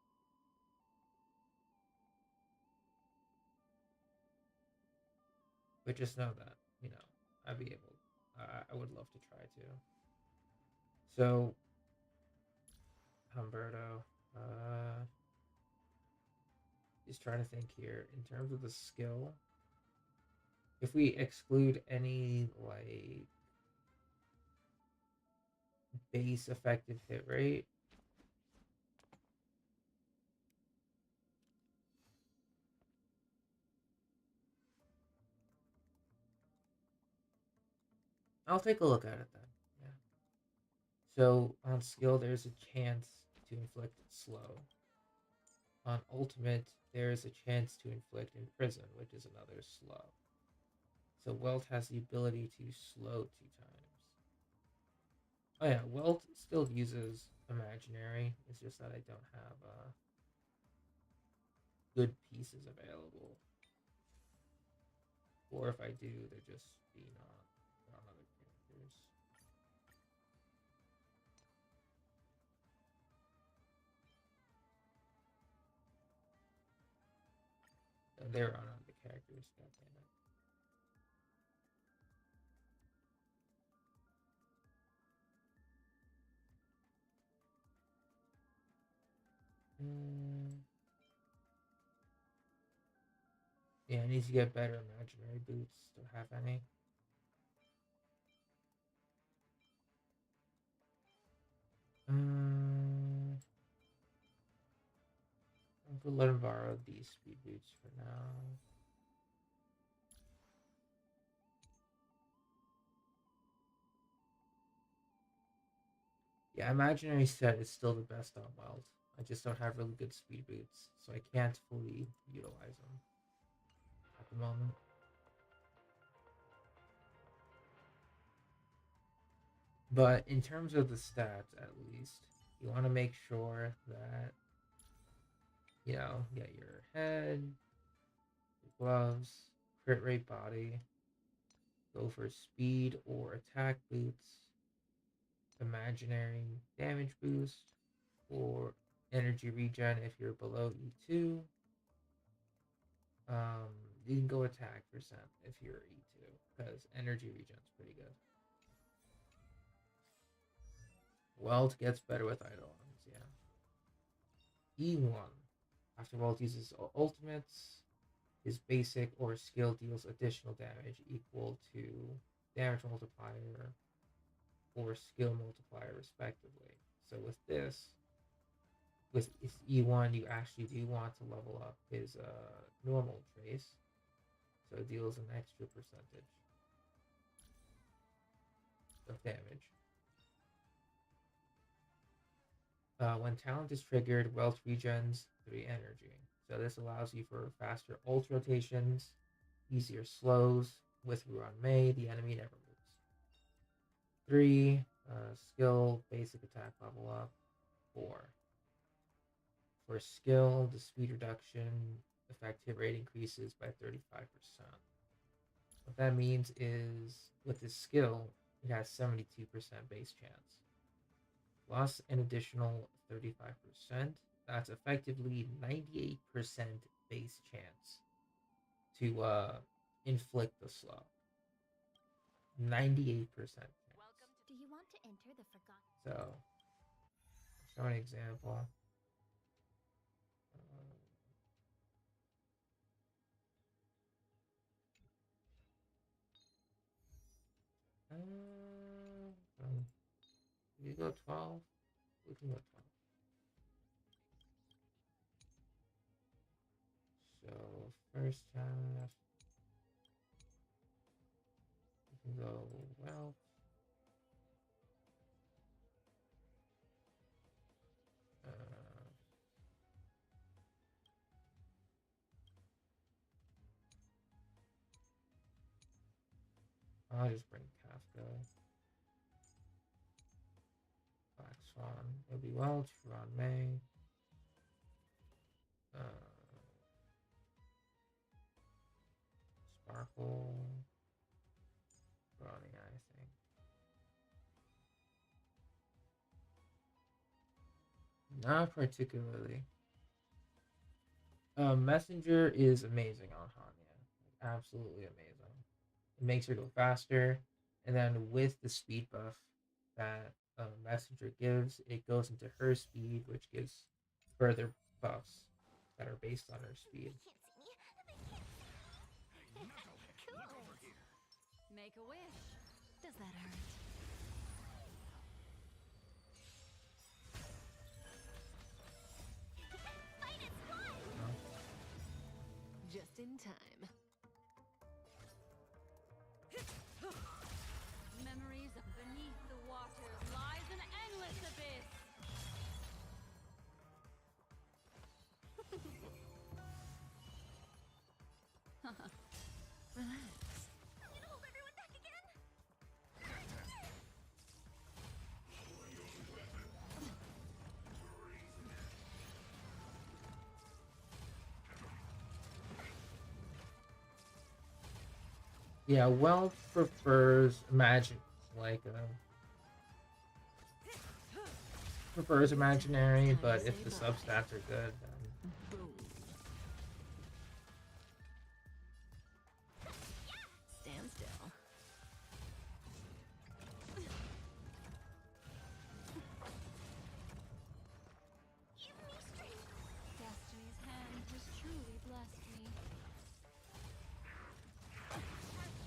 But just know that, you know, I'd be able. I would love to try to. So, Humberto, just trying to think here in terms of the skill. If we exclude any like base effective hit rate, I'll take a look at it then. Yeah. So on skill, there's a chance to inflict slow. On ultimate, there is a chance to inflict imprison, which is another slow. So Welt has the ability to slow 2 times. Oh yeah, Welt still uses imaginary. It's just that I don't have good pieces available. Or if I do, they're just being on other characters. And they're on other characters, goddammit. Yeah, I need to get better imaginary boots. Don't have any. I'll let him borrow these speed boots for now. Yeah, imaginary set is still the best on Weld. I just don't have really good speed boots, so I can't fully utilize them at the moment. But in terms of the stats, at least, you want to make sure that, you know, you get your head, your gloves, crit rate body, go for speed or attack boots, imaginary damage boost, or energy regen if you're below E2. You can go attack percent if you're E2, because energy regen's pretty good. Welt gets better with Eidolons, yeah. E1. After Welt uses ultimates, his basic or skill deals additional damage equal to damage multiplier or skill multiplier, respectively. So with this, with his E1, you actually do want to level up his normal trace, so it deals an extra percentage of damage. When talent is triggered, Wealth regens 3 energy. So this allows you for faster ult rotations, easier slows. With Ruan Mei, the enemy never moves. 3, skill, basic attack level up. 4. For skill, the speed reduction effect hit rate increases by 35%. What that means is, with this skill, it has 72% base chance. Plus an additional 35%. That's effectively 98% base chance to inflict the slow. 98% chance. Do you want to enter the forgotten? So, show an example. You go 12. We can go 12. So first half, we can go well. I'll just bring Kafka. Black Swan. It'll be Welch, Ron May. Sparkle. Ronnie, I think. Not particularly. Messenger is amazing on Hanya. Like, absolutely amazing. It makes her go faster. And then with the speed buff that Messenger gives, it goes into her speed, which gives further buffs that are based on her speed. Make a wish. Does that hurt? Fight it, Swan! Just in time. Memories of beneath the waters lies an endless abyss. Relax. I'm gonna hold everyone back again. Yeah, Wealth prefers prefers imaginary, but if the substats are good, then Boom. Stand still. Give me strength. Destiny's hand has truly blessed me.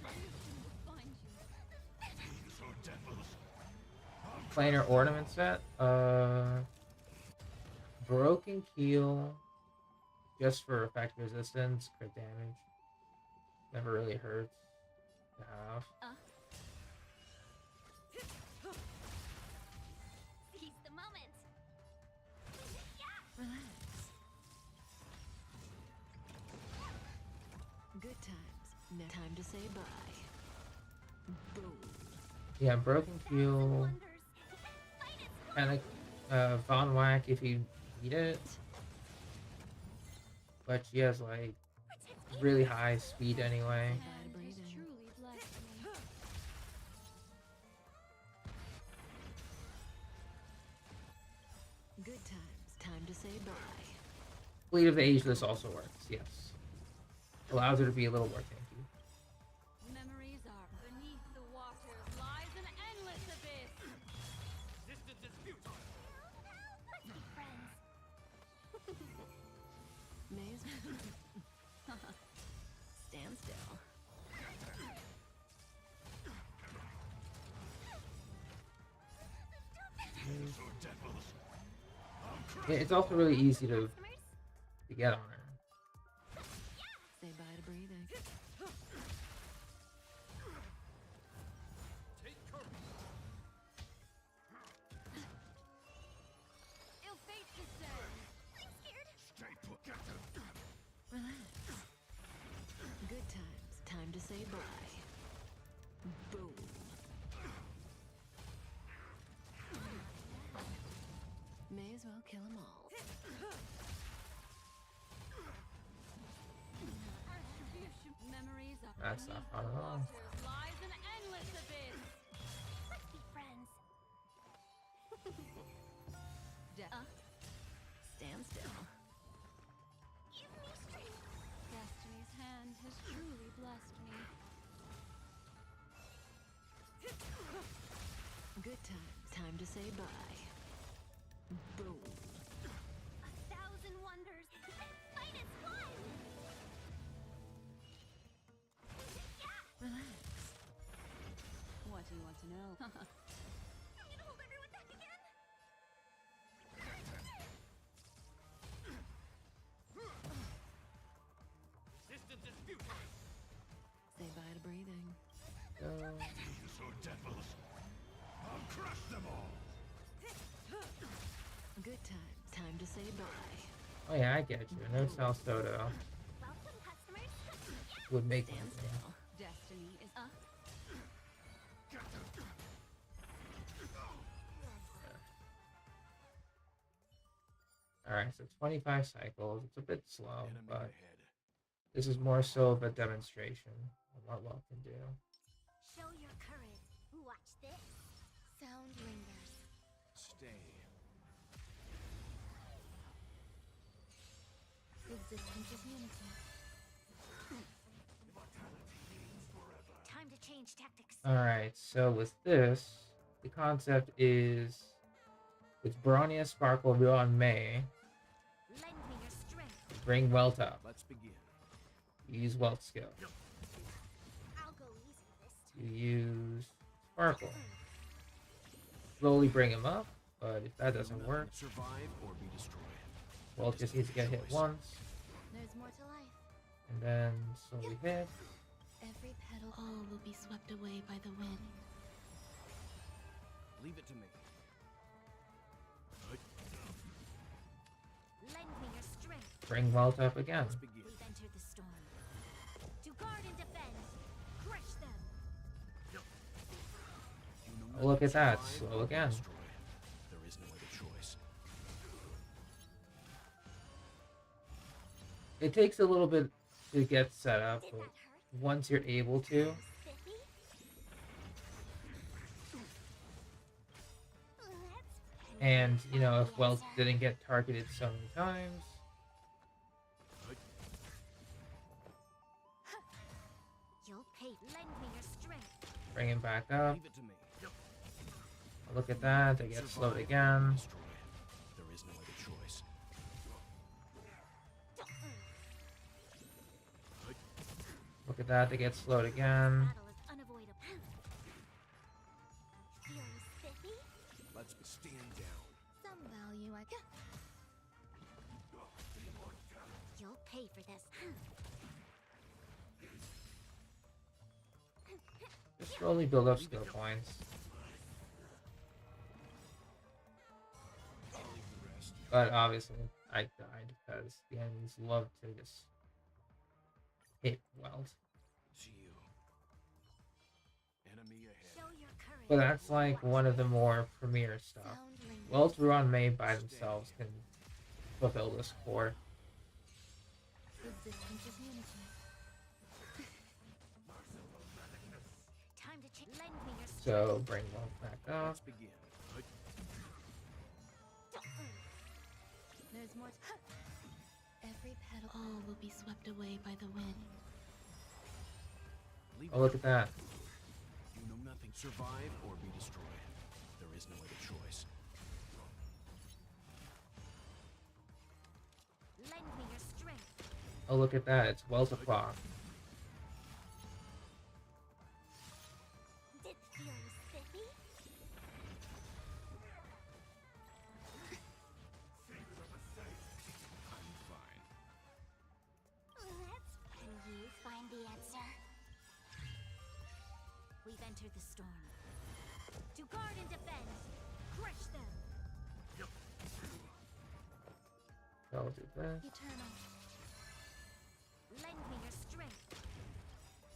Retribution will find you. planar ornament set. Broken Keel, just for effect resistance, crit damage. Never really hurts to have. Seize the moment. Relax. Good times. Now time to say bye. Boom. Yeah, Broken Keel. Kind of Von Whack if you need it. But she has like really high speed anyway. Good times. Time to say bye. Fleet of the Ageless also works, yes. allows her to be a little more tanky. Memories are beneath the waters lies an endless abyss. Distance is futile. Maze. Stand still. Yeah, it's also really easy to get on her. Say bye to breathing. Take courage. Ill fate descends. I'm scared. Stay put. Relax. Good times. Time to say bye. Boom. May as well kill 'em all. Memories are That's not beneath fun the at all. waters lies an endless abyss. Let's be friends. Stand still. Give me strength. Destiny's hand has truly blessed me. Good times. Time to say bye. Boom. 1,000 wonders. Fight as one. Relax. What do you want to know? I'm gonna hold everyone back again. Distance is futile. Say bye to breathing. So devils. I'll crush them all. Good times. Time to say bye. Oh yeah, I get you. No Sal Soda Welcome, customers. would make Stand one. still. Destiny is up. Alright, so 25 cycles. It's a bit slow, Enemy but ahead. this is more so of a demonstration of what Well can do. Show your courage. Watch this. Sound lingers. Stay. Existence is unity. Time to change tactics. Alright, so with this, the concept is with Bronya, Sparkle, Ryo, and May, Lend me your strength. bring Welt up. Let's begin. Use Welt skill. I'll go easy this time. You use Sparkle. Slowly bring him up, but if that doesn't work, Survive or be destroyed. Welt just needs to get hit once, There's more to life. and then slowly hit. Every petal. All will be swept away by the wind. Leave it to me. Lend me your strength. Bring Welt up again. Let's begin. We've entered the storm. To guard and defend. Crush them. You Look at that, survive slow or be again. destroyed. There is no other choice. It takes a little bit to get set up, Did but that hurt? once you're able to, Spiffy? Let's and you know, if Welt didn't get targeted so many times, You'll pay. Lend me your strength. bring him back up. Leave it to me. Look at that, they get slowed Survive or again. be destroyed. There is no other choice. Look at that, they get slowed again. Battle is unavoidable. Feeling spiffy? Let's stand down. Some value I got. You'll pay for this. Just slowly build up skill points. I'll leave the rest. But obviously, I died because the enemies love to just hit Welt. See you. Enemy ahead. Show your courage. But that's like one of the more premier stuff. Sound lingers. Welt, Ryo, and May by themselves can fulfill this core. Existence is unity. Time to change. Lend me your strength. So bring Welt back up. Let's begin. There's more to... Every Every petal, all will be swept away by the wind. Leave Oh, look at that. You know nothing. Survive or be destroyed. There is no other choice. Lend me your strength. Oh, look at that. It's Wells o'clock. Did feel spiffy? I'm fine. Let's can you find the answer? We've entered the storm. To guard and defend. Crush them. I'll do that. Eternal. Lend me your strength.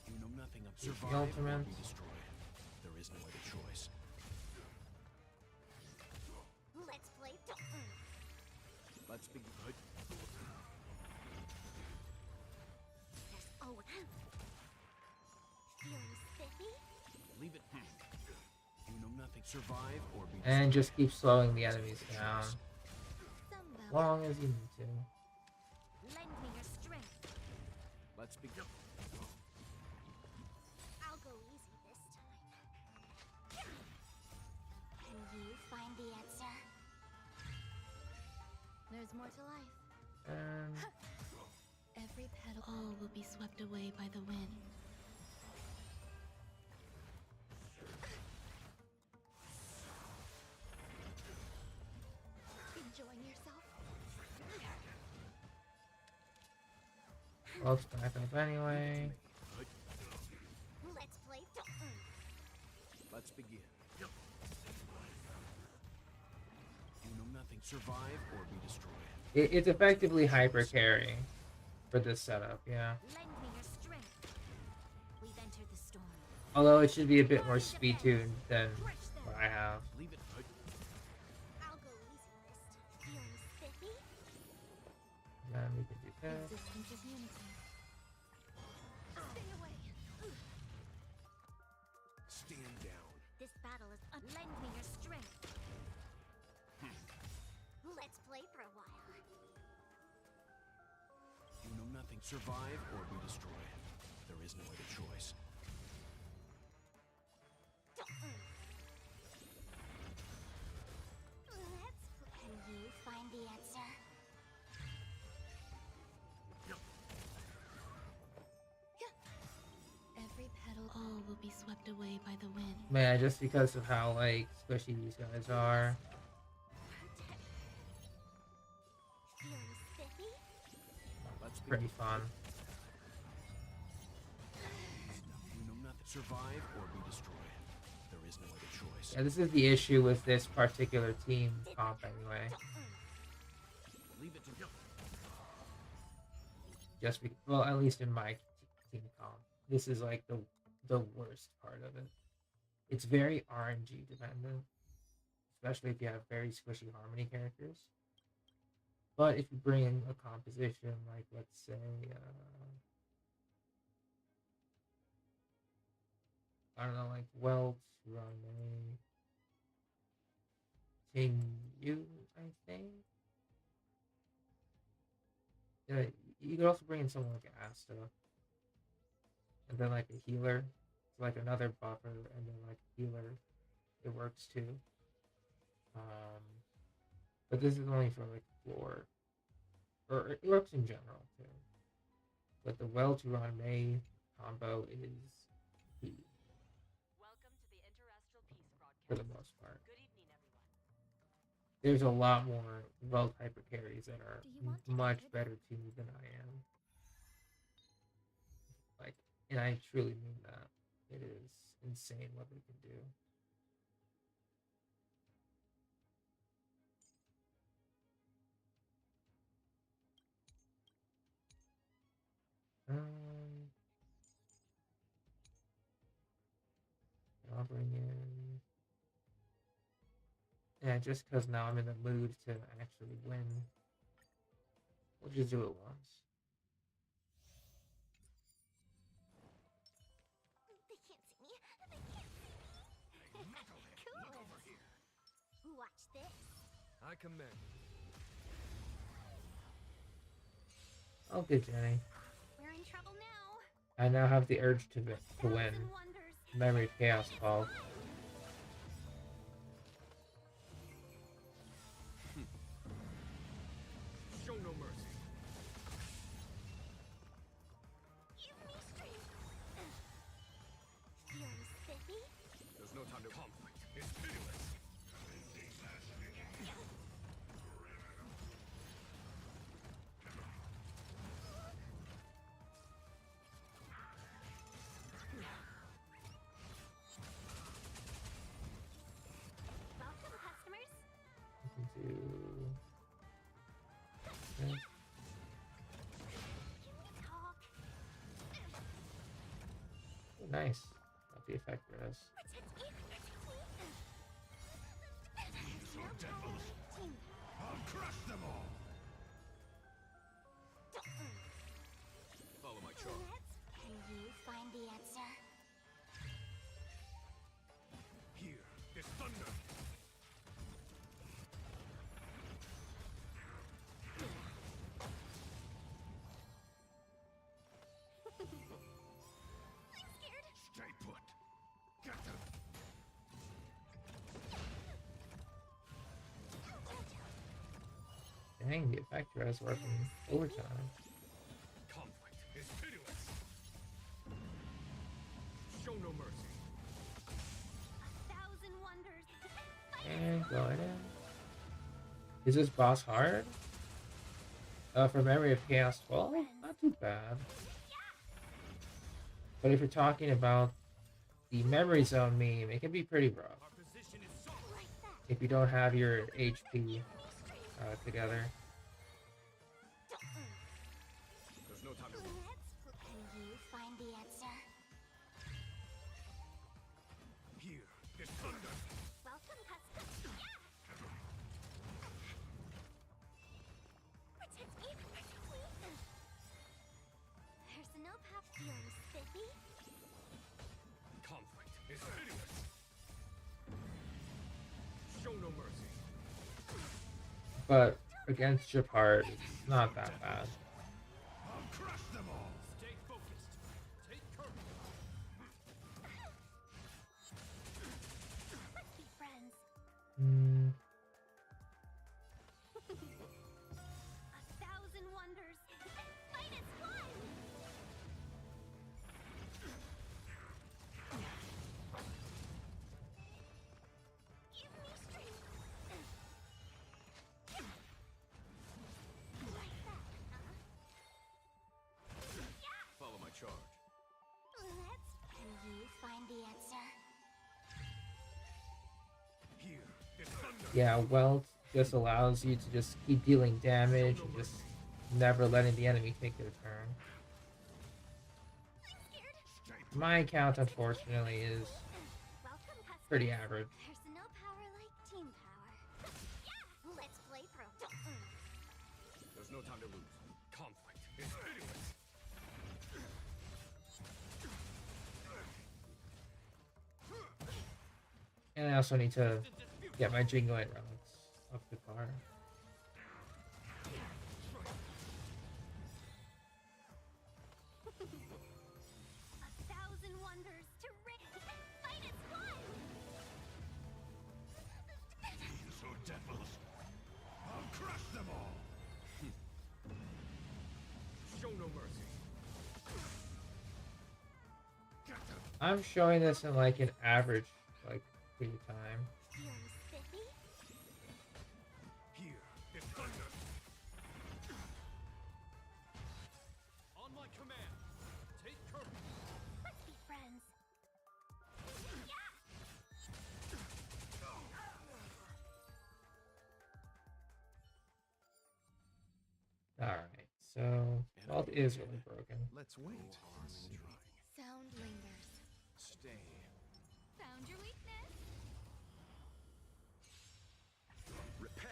You know nothing of The survive or ultimate. be destroyed. There is no other choice. Let's play. Let's begin. There's always feeling spiffy. Leave it. You know nothing. Survive or be And destroyed. just keep slowing the enemies There is no down. choice. Some As will. long as you need to. Lend me your strength. Let's begin. I'll go easy this time. Can you find the answer? There's more to life. And Every petal, all will be swept away by the wind. Enjoying yourself? Wells back up anyway. Let's play. Let's begin. You know nothing. Survive or be destroyed. It's effectively hyper carry for this setup, yeah. Lend me your strength. We've entered the storm. Although it should be a bit more speed tuned than Crush them. what I have. Leave it. I'll go easy this time. Feeling spiffy? Then we can do that. Existence is unity. Stay away. Stand down. This battle is lend me your strength. Let's play for a while. You know nothing. Survive or be destroyed. There is no other choice. Can you find the answer? Every petal, all will be swept away by the wind. Man, just because of how like squishy these guys are. Feeling spiffy? Let's begin. Pretty fun. You know nothing. Survive or be destroyed. There is no other choice. Yeah, this is the issue with this particular team comp anyway. Leave it to go. Just well, at least in my team comp, this is like the worst part of it. It's very RNG dependent, especially if you have very squishy harmony characters. But if you bring in a composition like, let's say, I don't know, like Welt, Rane, Ting Yu, I think. Yeah, you could also bring in someone like Asta, and then like a healer, so like another buffer, and then like a healer. It works too. But this is only for like floor, or it works in general too. But the Well-to-Run May combo is key Welcome to the Interastral Peace broadcast. for the most part. Good evening, everyone. There's a lot more Welt hyper carries that are Do you want to much edit? better tuned than I am. Like, and I truly mean that. It is insane what they can do. I'll bring in. Yeah, just because now I'm in the mood to actually win. We'll just do it once. They can't see me. They can't see me. Cool. Watch this. I commend you. Oh, good, Jenny. We're in trouble now. I now have the urge to win. Thousand wonders. Memory of Chaos 12. Show no mercy. Give me strength. You're spiffy. There's no time to conflict. It's pitiless. Welcome, customers. I can do this. Can we talk? Oh, nice. What the effect is. I'll crush them all. Follow my charge. Can you find the answer? Here, this thunder. I'm scared. Stay put. Get them. Dang, the effector is working overtime. Conflict is pitiless. Show no mercy. Thousand wonders. And going in. Is this boss hard? For Memory of Chaos 12? Not too bad. But if you're talking about the Memory Zone meme, it can be pretty rough. Our position is so If you don't have your HP together. There's no time to lose. Can you find the answer? Here, this thunder. Welcome, custom. Protect me. There's no path. You're spiffy. Conflict is pitiless. Show no mercy. But against Japart, it's not that bad. I'll crush them all. Stay focused. Take courage. Let's be friends. A thousand wonders. Fight is fun. Give me strength. Like that, Follow my charge. Can you find the answer? Here, this thunder. Yeah, Welt just allows you to just keep dealing damage and just never letting the enemy take their turn. My account, unfortunately, is Welcome, customers. pretty average. There's no power like team power. Yeah, let's play pro. There's no time to lose. Conflict is pitiless. And I also need to get my Jingoite relics up the car. A thousand wonders to fight is fun. So devils. I'll crush them all. Show no mercy. Get them. I'm showing this in like an average pretty time. You're spiffy. Here, this thunder. On my command. Take courage. Let's be friends. Alright, so Welt is really broken. Let's wait. Sound lingers. Stay. Found your weakness. Repay.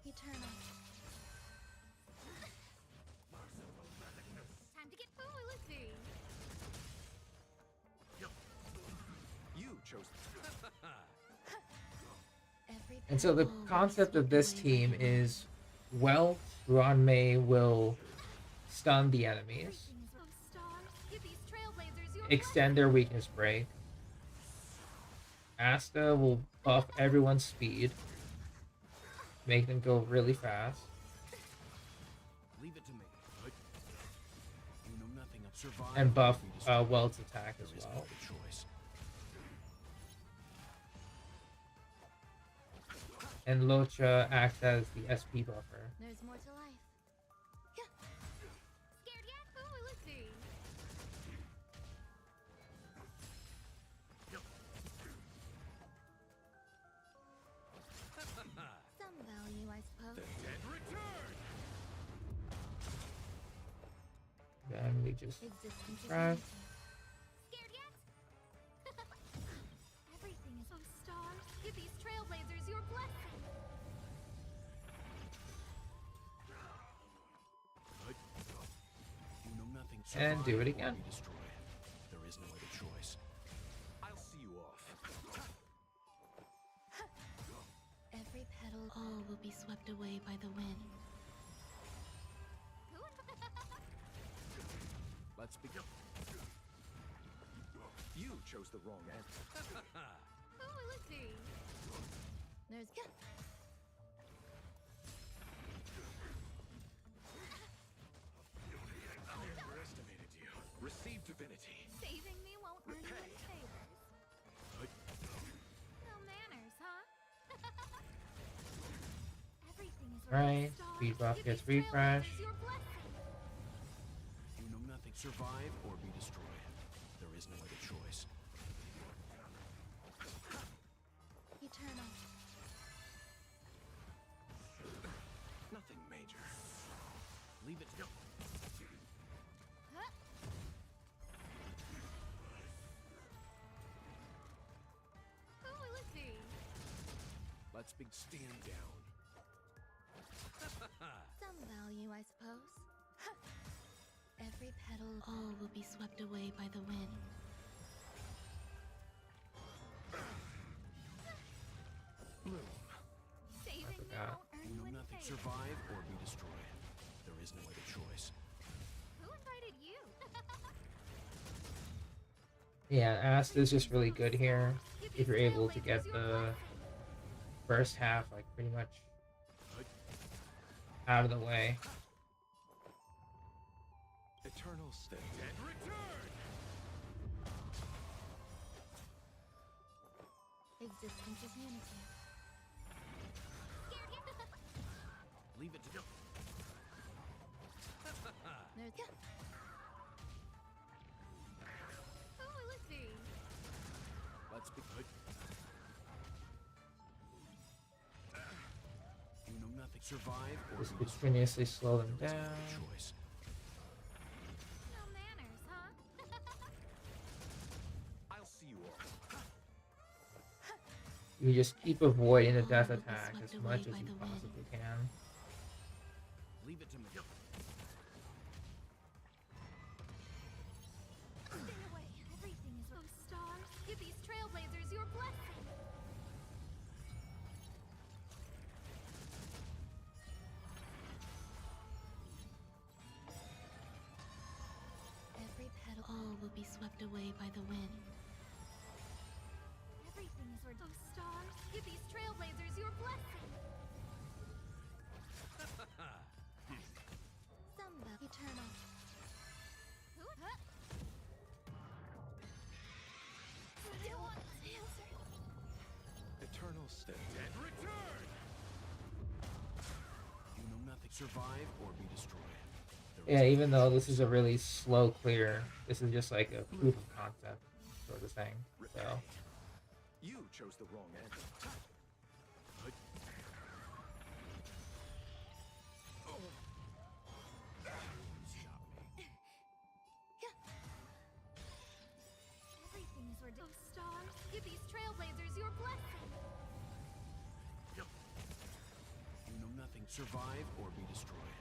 Eternal. Time to get foolish. You chose. And so the concept of this team is Welt, Ruan Mei will stun the enemies, Oh, stars, give these trailblazers your extend their weakness break. Asta will buff everyone's speed, make them go really fast. Leave it to me. You know nothing of survive. And buff or be destroyed. Welt's attack as There is no well. other choice. And Locha acts as the SP buffer. There's more to life. Scared yet? Oh, let's see. Some value, I suppose. The dead return. Then we just Existence is Right. limited. Scared yet? Everything is. Oh, stars, give these trailblazers your blessing. You know nothing. And do it Survive or again. be destroyed. There is no other choice. I'll see you off. Every petal. All will be swept away by the wind. Let's begin. You chose the wrong answer. Oh, let's see. There's. I underestimated you. Receive divinity. Saving me won't earn you any favors. No manners, huh? Everything is Right, stars, speed buff give gets these refresh. trailblazers your blessing. You know nothing. Survive or be destroyed. There is no other choice. Eternal. Nothing major. Leave it to go. Huh? Oh, let's see. Let's stand down. Some value, I suppose. Every petal. All will be swept away by the wind. Bloom. Saving me forgot. won't earn You you know any nothing. favors. Survive or be destroyed. There is no other choice. Who invited you? Yeah, Asta's just really good here. If you're able to get the first half like pretty much out of the way. Eternal state. Dead return. Existence is unity. Scared yet? Leave it to go. There's. Oh, let's see. Let's be good. You know nothing. Survive or Just be destroyed. continuously slow them There is no down. other choice. No manners, huh? I'll see you off. You just keep avoiding the All death will be attack swept as away much as by you the wind. possibly can. Leave it to me. Stay away. Everything is. Oh, stars, give these trailblazers your blessing. Every petal. All will be swept away by the wind. Everything is. Oh, stars, give these trailblazers your blessing. Some eternal. Who? Huh? Still want an answer. Eternal state. Dead return. You know nothing. Survive or be destroyed. There is Yeah, no even other though choice. this is a really slow clear, this is just like a proof of concept sort of thing. So You chose the wrong answer. Everything is ordained. Oh, stars, give these trailblazers your blessing. You know nothing. Survive or be destroyed.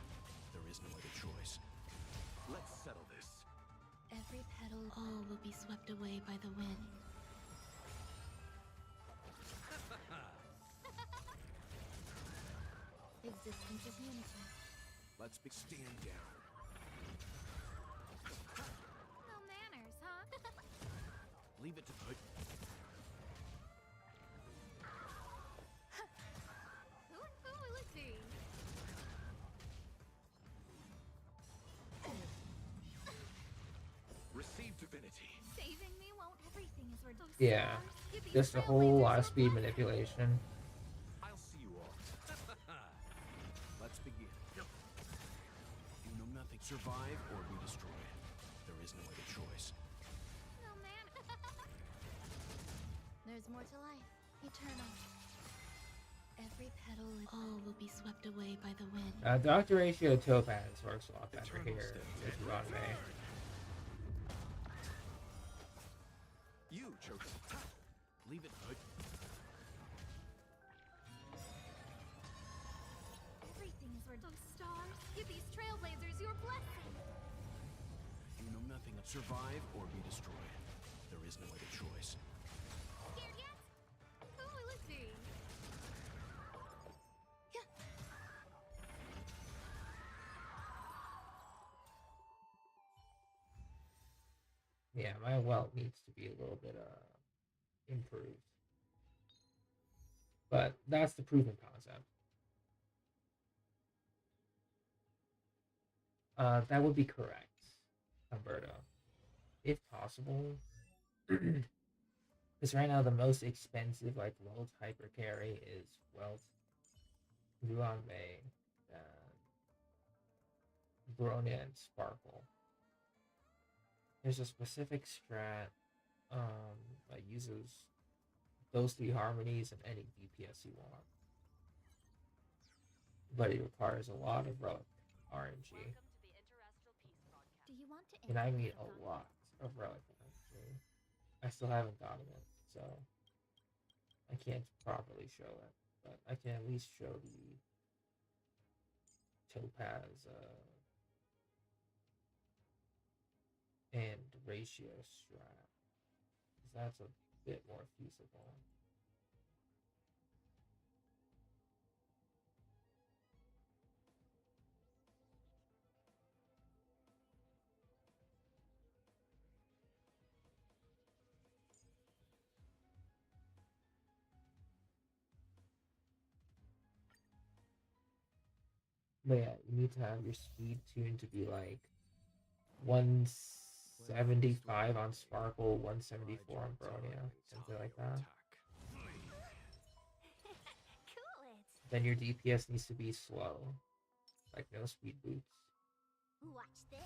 There is no other choice. Let's settle this. Every petal. All will be swept away by the wind. Existence is unity. Let's stand down. Leave it to... Who will it be? Receive divinity. Saving me won't everything is where those Yeah, stars give these just a whole lot of trailblazers speed your blessing. manipulation. I'll see you all. Let's begin. You know nothing. Survive or be destroyed. There is no other choice. No man. There's more to life. Eternal. Every petal is... All will be swept away by the wind. Dr. Ratio Topaz works a lot better here with Ranmei. You chose. Leave it. Everything is where those stars give these trailblazers your blessing. You know nothing. Survive or be destroyed. There is no other choice. Scared yet? Who will it be? Yeah, my welt needs to be a little bit improved. But that's the proven concept. That would be correct, Umberto. If possible. Because right now the most expensive like welt hyper carry is welt Ruanmei, Bronya, and Sparkle. There's a specific strat that uses those three harmonies and any DPS you want. But it requires a lot of relic RNG. Do you want to And I enter mean the a forgotten? lot of relic RNG. I still haven't gotten it, so I can't properly show it. But I can at least show the Topaz and ratio strat. Because that's a bit more feasible. But yeah, you need to have your speed tuned to be like 175 on Sparkle, 174 on Bronya, something like that. Cool it. Then your DPS needs to be slow, like no speed boots. Watch this.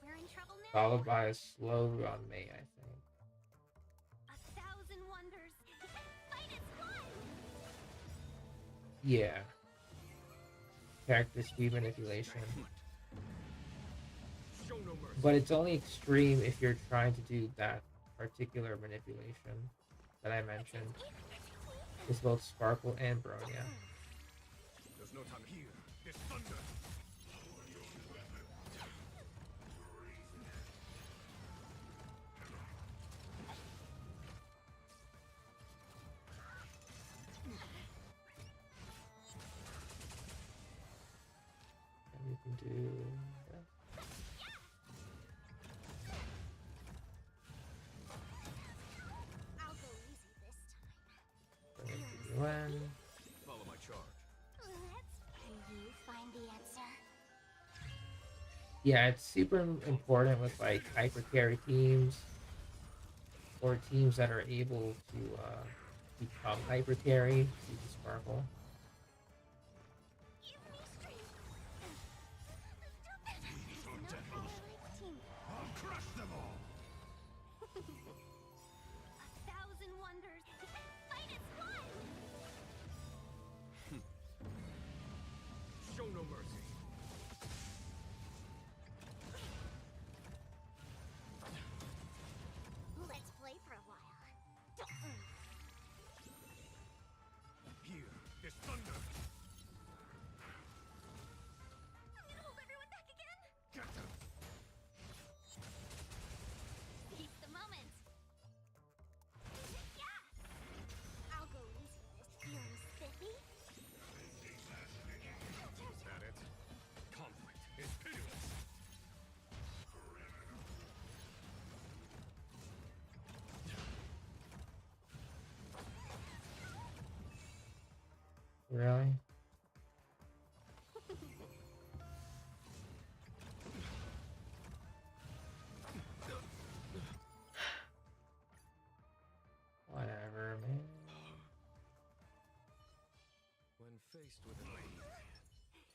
We're in trouble now. Followed by a slow Ranmei, I think. 1,000 wonders. Fight is one. Yeah. Character speed manipulation. But it's only extreme if you're trying to do that particular manipulation that I mentioned. It's both Sparkle and Bronya. There's no time here. There's thunder. And you can do that. I'll go easy this time. Bring it to UN. Follow my charge. Can you find the answer? Yeah, it's super important with like hyper carry teams or teams that are able to become hyper carry. Use the Sparkle. Give me strength. I'll crush them all. 1,000 wonders. Fight is one. Show no mercy. Let's play for a while. Here, this Really? Whatever, man. When faced with an enemy,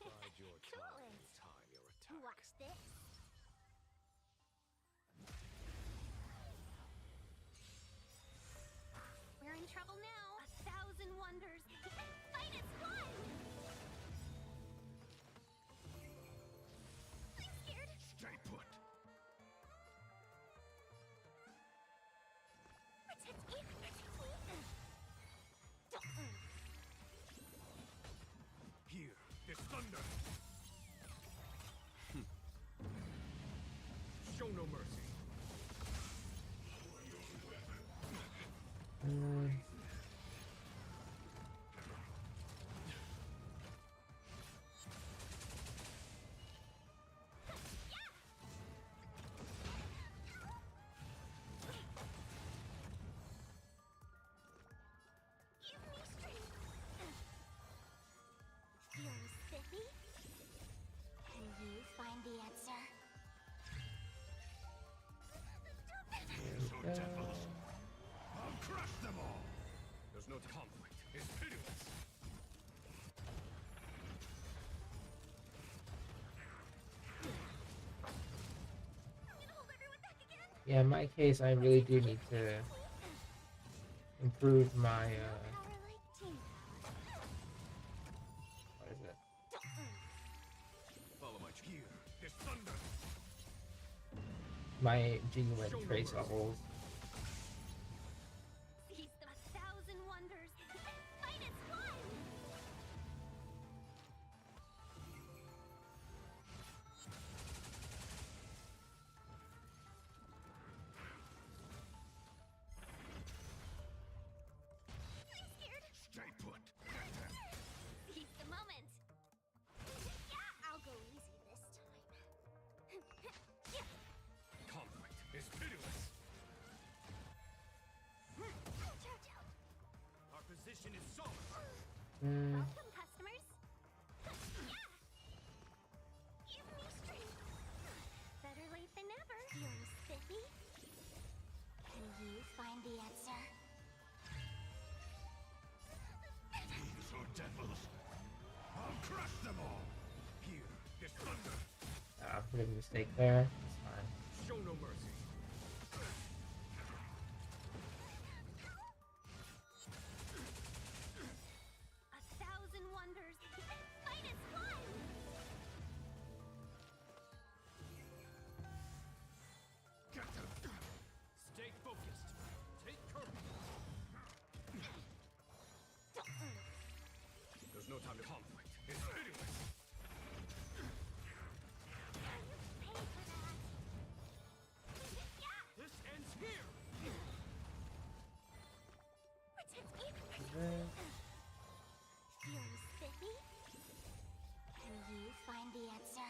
bide your time and time your attack. Watch this. We're in trouble now. 1,000 wonders. Fight is fun. I'm scared. Stay put. Protect me. Protect me. Here, this thunder. Show no mercy. Give me strength. You're spiffy. Can you find the answer? So devils. I'll crush them all. There's no conflict. It's pitiless. I'm gonna hold everyone back again. Yeah, in my case, I really do need to improve my, Power like team what is it? Follow my gear. This thunder. My genuine trace levels. Seize the 1,000 wonders. Fight is fun. I'm scared. Stay put. Seize the moment. Yeah, I'll go easy this time. Yeah. Conflict is pitiless. Our position is solid. Welcome, customers. Yeah. Give me strength. Better late than never. You're spiffy. Can you find the answer? So devils. I'll crush them all. Here, this thunder. Ah, I made a mistake there. It's fine. Show no mercy. A 1,000 wonders. Fight is fun. Get them. Stay focused. Take courage. There's no time to conflict. It's pitiless. Pay for that. Yeah. This ends here. Protect me. There. You're spiffy. Can you find the answer?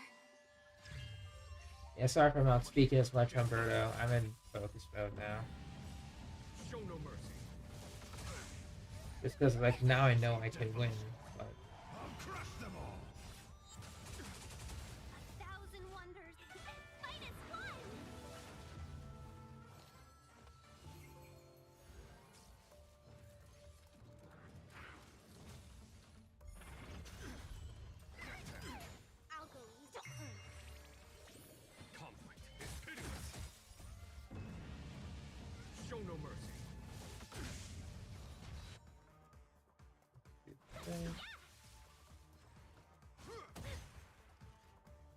Yeah, sorry if I'm not speaking as much, Humberto. I'm in focus mode now. Show no mercy. Just because, like, now I know I can win. But I'll crush them all. 1,000 wonders. Fight is fun. I'll go easy. Conflict is pitiless. Show no mercy.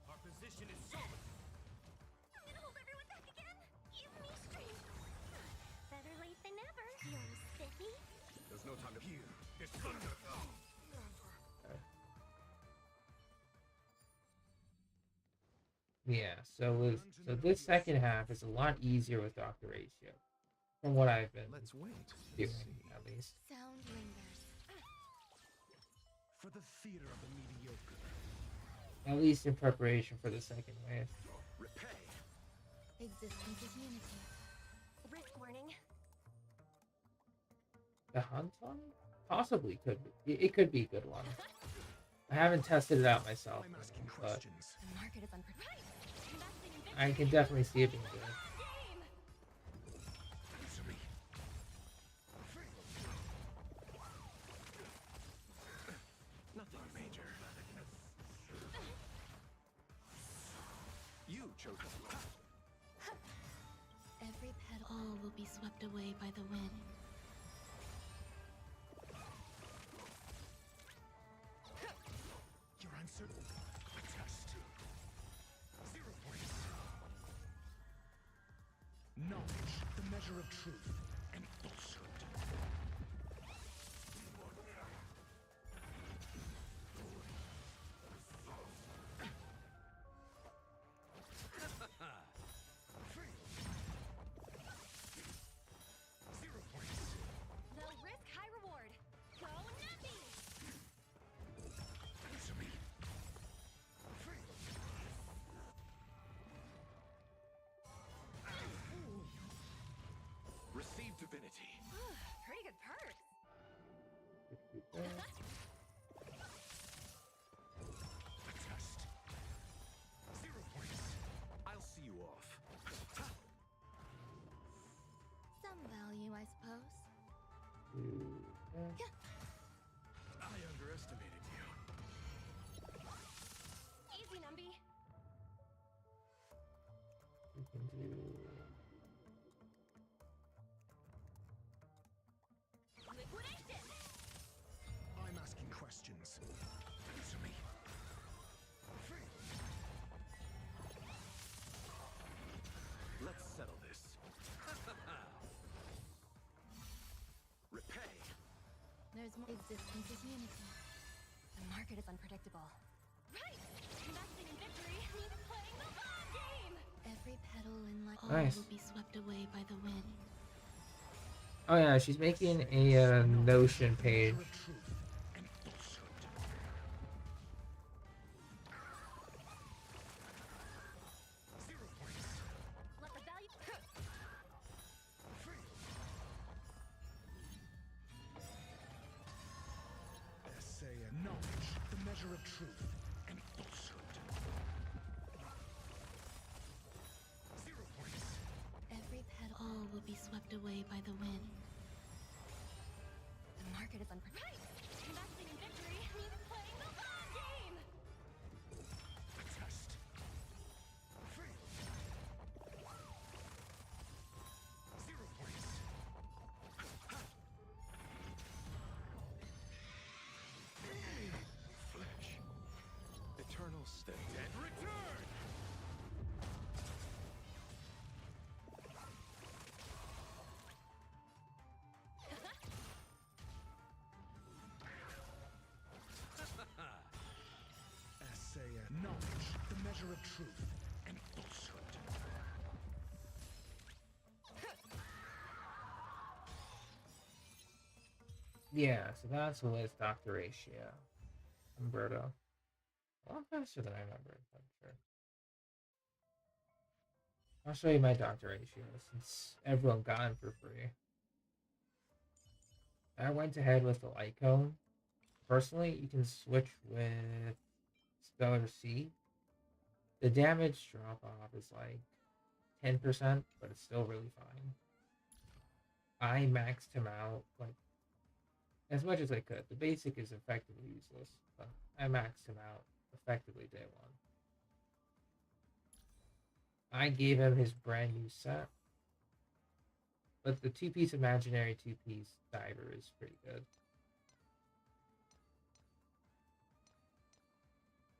Our position is solid. I'm gonna hold everyone back again. Give me strength. Better late than never. You're spiffy. There's no time to hear. This thunder. yeah, so this second half is a lot easier with Dr. Ratio. From what I've been Let's wait. doing, at least. Sound lingers. For the theater of the mediocre. At least in preparation for the second wave. Repay. Existence is unity. Risk warning. The hunt on? possibly could be. It could be a good one. I haven't tested it out myself, I'm asking but questions. The market is unpredictable. I can definitely see it being good. Answer me. Nothing major. You chose Every petal all will be swept away by the wind. your answer. A test. 0 points. Knowledge, the measure of truth and falsehood. Low risk, high reward. Go Nappy! Answer me. Receive divinity. Pretty good perks. A test. 0 points. I'll see you off. Some value, I suppose. I underestimated you. Easy, Numby. We can do. Liquidation! I'm asking questions. Answer me. Let's settle this. Repay. There's more existence is unity. The market is unpredictable. Right! Investing in victory means playing the long game! Every petal in life Nice. will be swept away by the wind. Oh yeah, she's making a Notion page. Measure of truth and falsehood. 0 points. Let the value... Essay and knowledge, the measure of truth and falsehood. 0 points. Every petal all will be swept away by the wind. The market is unpredictable. Investing in victory means playing the long game! A test. 0 points. Flesh. Eternal state. And return! Essay and knowledge, the measure of truth and falsehood. Yeah, so that's who is Dr. Ratio. Umberto. A lot faster than I remember, I'm sure. I'll show you my Dr. Ratio since everyone got him for free. I went ahead with the light cone. Personally, you can switch with Stellar C. The damage drop off is like 10%, but it's still really fine. I maxed him out like as much as I could. The basic is effectively useless, but I maxed him out effectively day one. I gave him his brand new set, but the two-piece imaginary two-piece diver is pretty good.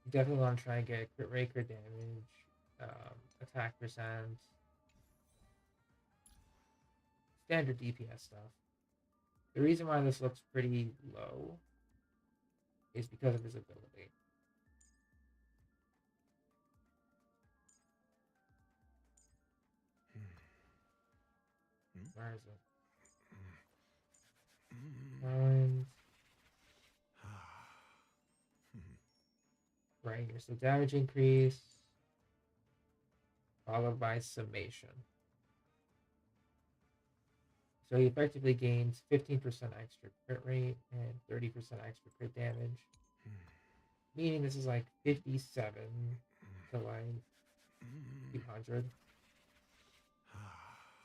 You definitely want to try and get crit rate, crit damage, attack percent, standard DPS stuff. The reason why this looks pretty low is because of his ability. Where is it? Find. Right here. So damage increase, followed by summation. So he effectively gains 15% extra crit rate and 30% extra crit damage. Meaning this is like 57 to like 200.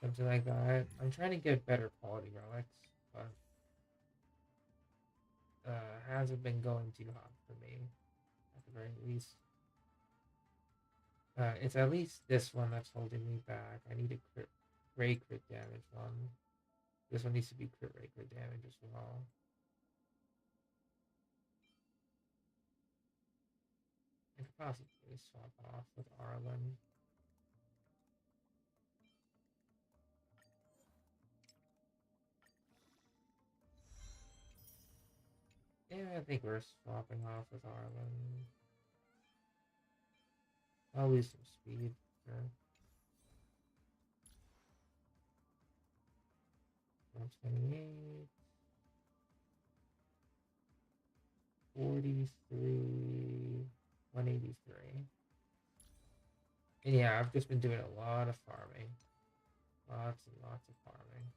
Something like that. I'm trying to get better quality relics, but hasn't been going too hot for me, at the very least. It's at least this one that's holding me back. I need a crit damage one. This one needs to be crit damage as well. I could possibly swap off with Arlen. Yeah, I think we're swapping off with Arlen. I'll lose some speed. Sure. 128. 43. 183. And yeah, I've just been doing a lot of farming. Lots and lots of farming.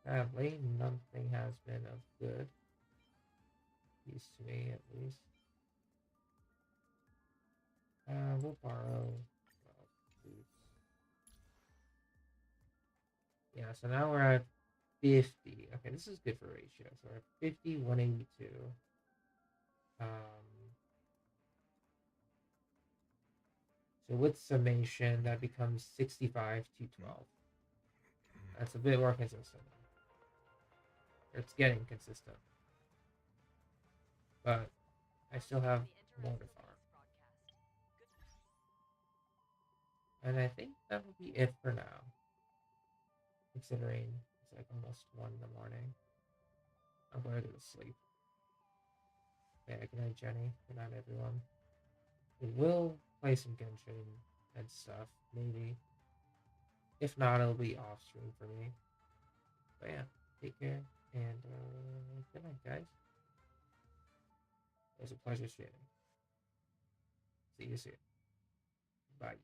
Sadly, nothing has been of good use to me, at least. We'll borrow 12 boots. Yeah, so now we're at 50. Okay, this is good for ratio. So we're at 50, 182. So with summation, that becomes 65 to 12. That's a bit more consistent. It's getting consistent. But I still have more to farm. And I think that will be it for now. Considering it's like almost 1 in the morning. I'm going to go to sleep. Yeah, good night, Jenny. Good night, everyone. We will play some Genshin and stuff, maybe. If not, it'll be off stream for me. But yeah, take care, and good night, guys. It was a pleasure streaming. See you soon. Bye.